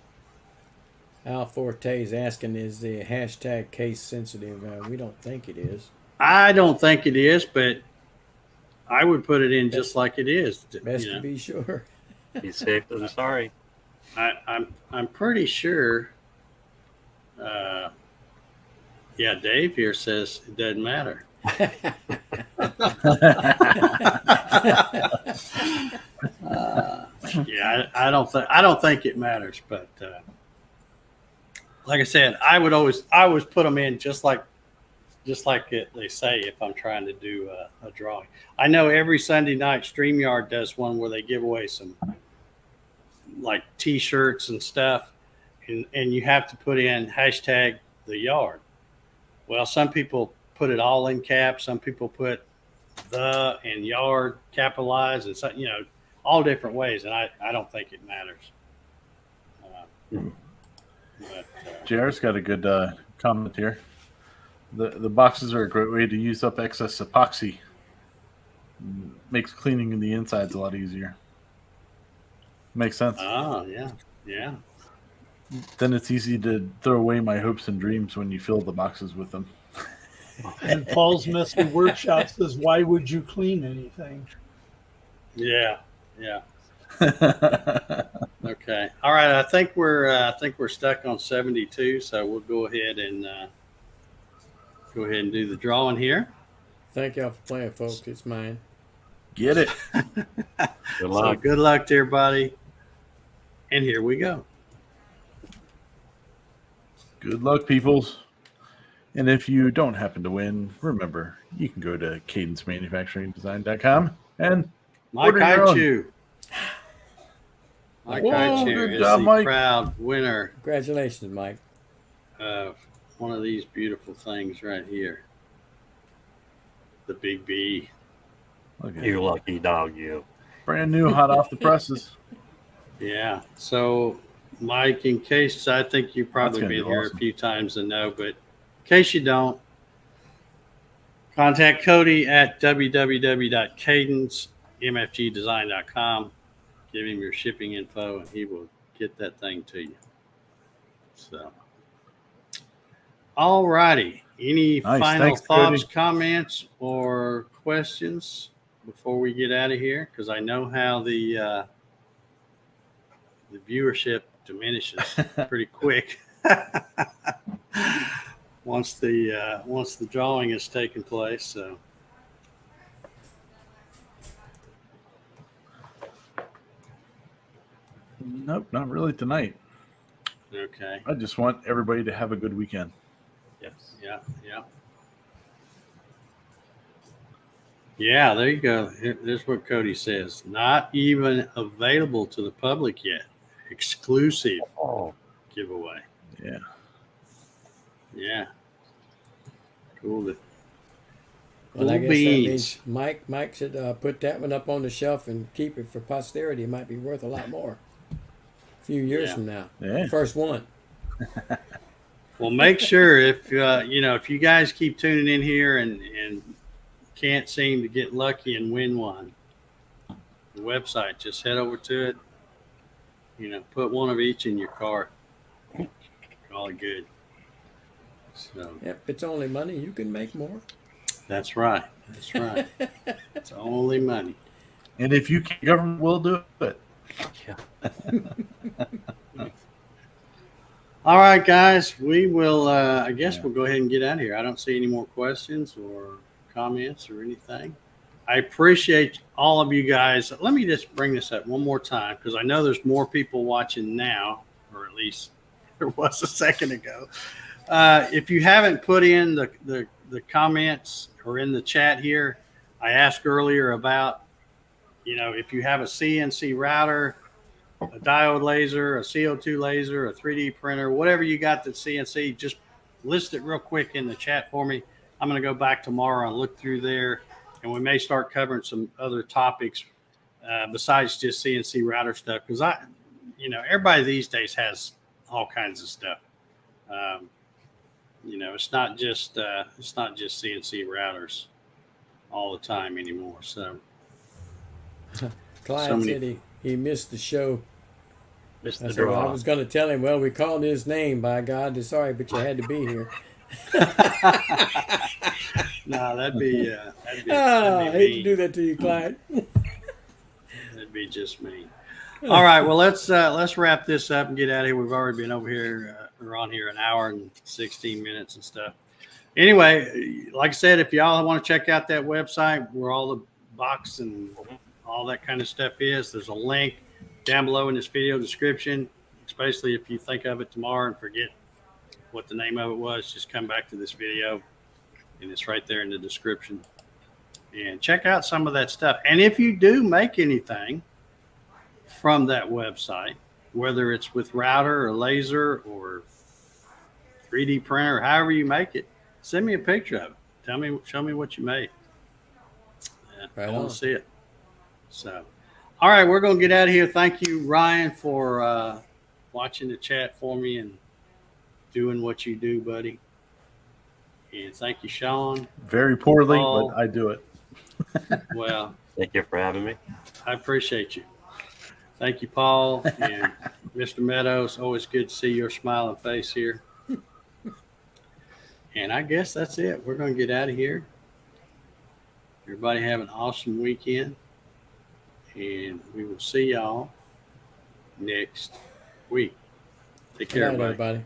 Al Forte is asking, is the hashtag case sensitive? We don't think it is. I don't think it is, but I would put it in just like it is. Best to be sure. Be safe than sorry. I'm pretty sure. Yeah, Dave here says it doesn't matter. Yeah, I don't think it matters, but like I said, I always put them in just like they say if I'm trying to do a drawing. I know every Sunday night StreamYard does one where they give away some like T-shirts and stuff, and you have to put in hashtag the yard. Well, some people put it all in caps. Some people put the and yard capitalized, and so, all different ways. And I don't think it matters. But, JR's got a good comment here. The boxes are a great way to use up excess epoxy. Makes cleaning in the insides a lot easier. Makes sense. oh yeah. Then it's easy to throw away my hopes and dreams when you fill the boxes with them. And Paul's Messy Workshop says, "Why would you clean anything?" Yeah. Okay. All right. I think we're stuck on 72, so we'll go ahead and do the drawing here. Thank y'all for playing, folks. It's mine. Get it. Good So luck. good luck to everybody. And here we go. Good luck, peoples. And if you don't happen to win, remember, you can go to cadencemanufacturingdesign.com and Mike order your own. Haichu. Mike Whoa, Haichu good is job, the Mike. proud winner Congratulations, Mike. of one of these beautiful things right here. The Big B. Look at You it. lucky dog, you. Brand new, hot off the presses. Yeah. So, Mike, in case I think you've probably gonna been be here awesome. a few times and know, but in case you don't, contact Cody at www.cadencemfgdesign.com. Give him your shipping info, and he will get that thing to you. So, all righty. Any Nice. final Thanks, thoughts, Cody. comments, or questions before we get out of here? Because I know how the viewership diminishes pretty quick once the drawing has taken place. So, Nope, not really tonight. okay. I just want everybody to have a good weekend. Yes. Yeah. Yeah, there you go. There's what Cody says. Not even available to the public yet. Exclusive Oh, giveaway. Yeah. Yeah. Cool. Well, I Cool guess beans. that means Mike should put that one up on the shelf and keep it for posterity. It might be worth a lot more a few years Yeah. from now. Yeah. First one. Well, make sure if if you guys keep tuning in here and can't seem to get lucky and win one, the website, just head over to it. Put one of each in your cart. Call it good. So Yep, it's only money. You can make more. that's right. That's right. It's only money. And if you can, government will do it. yeah. All right, guys. We will. I guess we'll go ahead and get out of here. I don't see any more questions or comments or anything. I appreciate all of you guys. Let me just bring this up one more time because I know there's more people watching now, or at least there was a second ago. If you haven't put in the comments or in the chat here, I asked earlier about, if you have a CNC router, a diode laser, a CO2 laser, a 3D printer, whatever you got that's CNC, just list it real quick in the chat for me. I'm going to go back tomorrow and look through there, and we may start covering some other topics besides just CNC router stuff because everybody these days has all kinds of stuff. It's not just CNC routers all the time anymore. So Clyde So many- said he missed the show. Missed I the said, well, I draw. was going to tell him, well, we called his name, by God. Sorry, but you had to be here. No, that'd be I hate to mean. do that to you, Clyde. That'd be just me. All right, well let's wrap this up and get out of here. We've already been over here. We're on here an hour and 16 minutes and stuff. Anyway, like I said, if y'all want to check out that website where all the box and all that kind of stuff is, there's a link down below in this video description. Especially if you think of it tomorrow and forget what the name of it was, just come back to this video and it's right there in the description. And check out some of that stuff. And if you do make anything from that website, whether it's with router or laser or 3D printer, however you make it, send me a picture of it. Show me what you made. Right I want on. to see it. So, all right, we're going to get out of here. Thank you, Ryan, for watching the chat for me and doing what you do, buddy. And thank you, Sean. Very poorly, Paul. but I do it. Well, Thank you for having me. I appreciate you. Thank you, Paul and Mr. Meadows. Always good to see your smiling face here. And I guess that's it. We're going to get out of here. Everybody have an awesome weekend. And we will see y'all next week. Take care, Good night, everybody. everybody.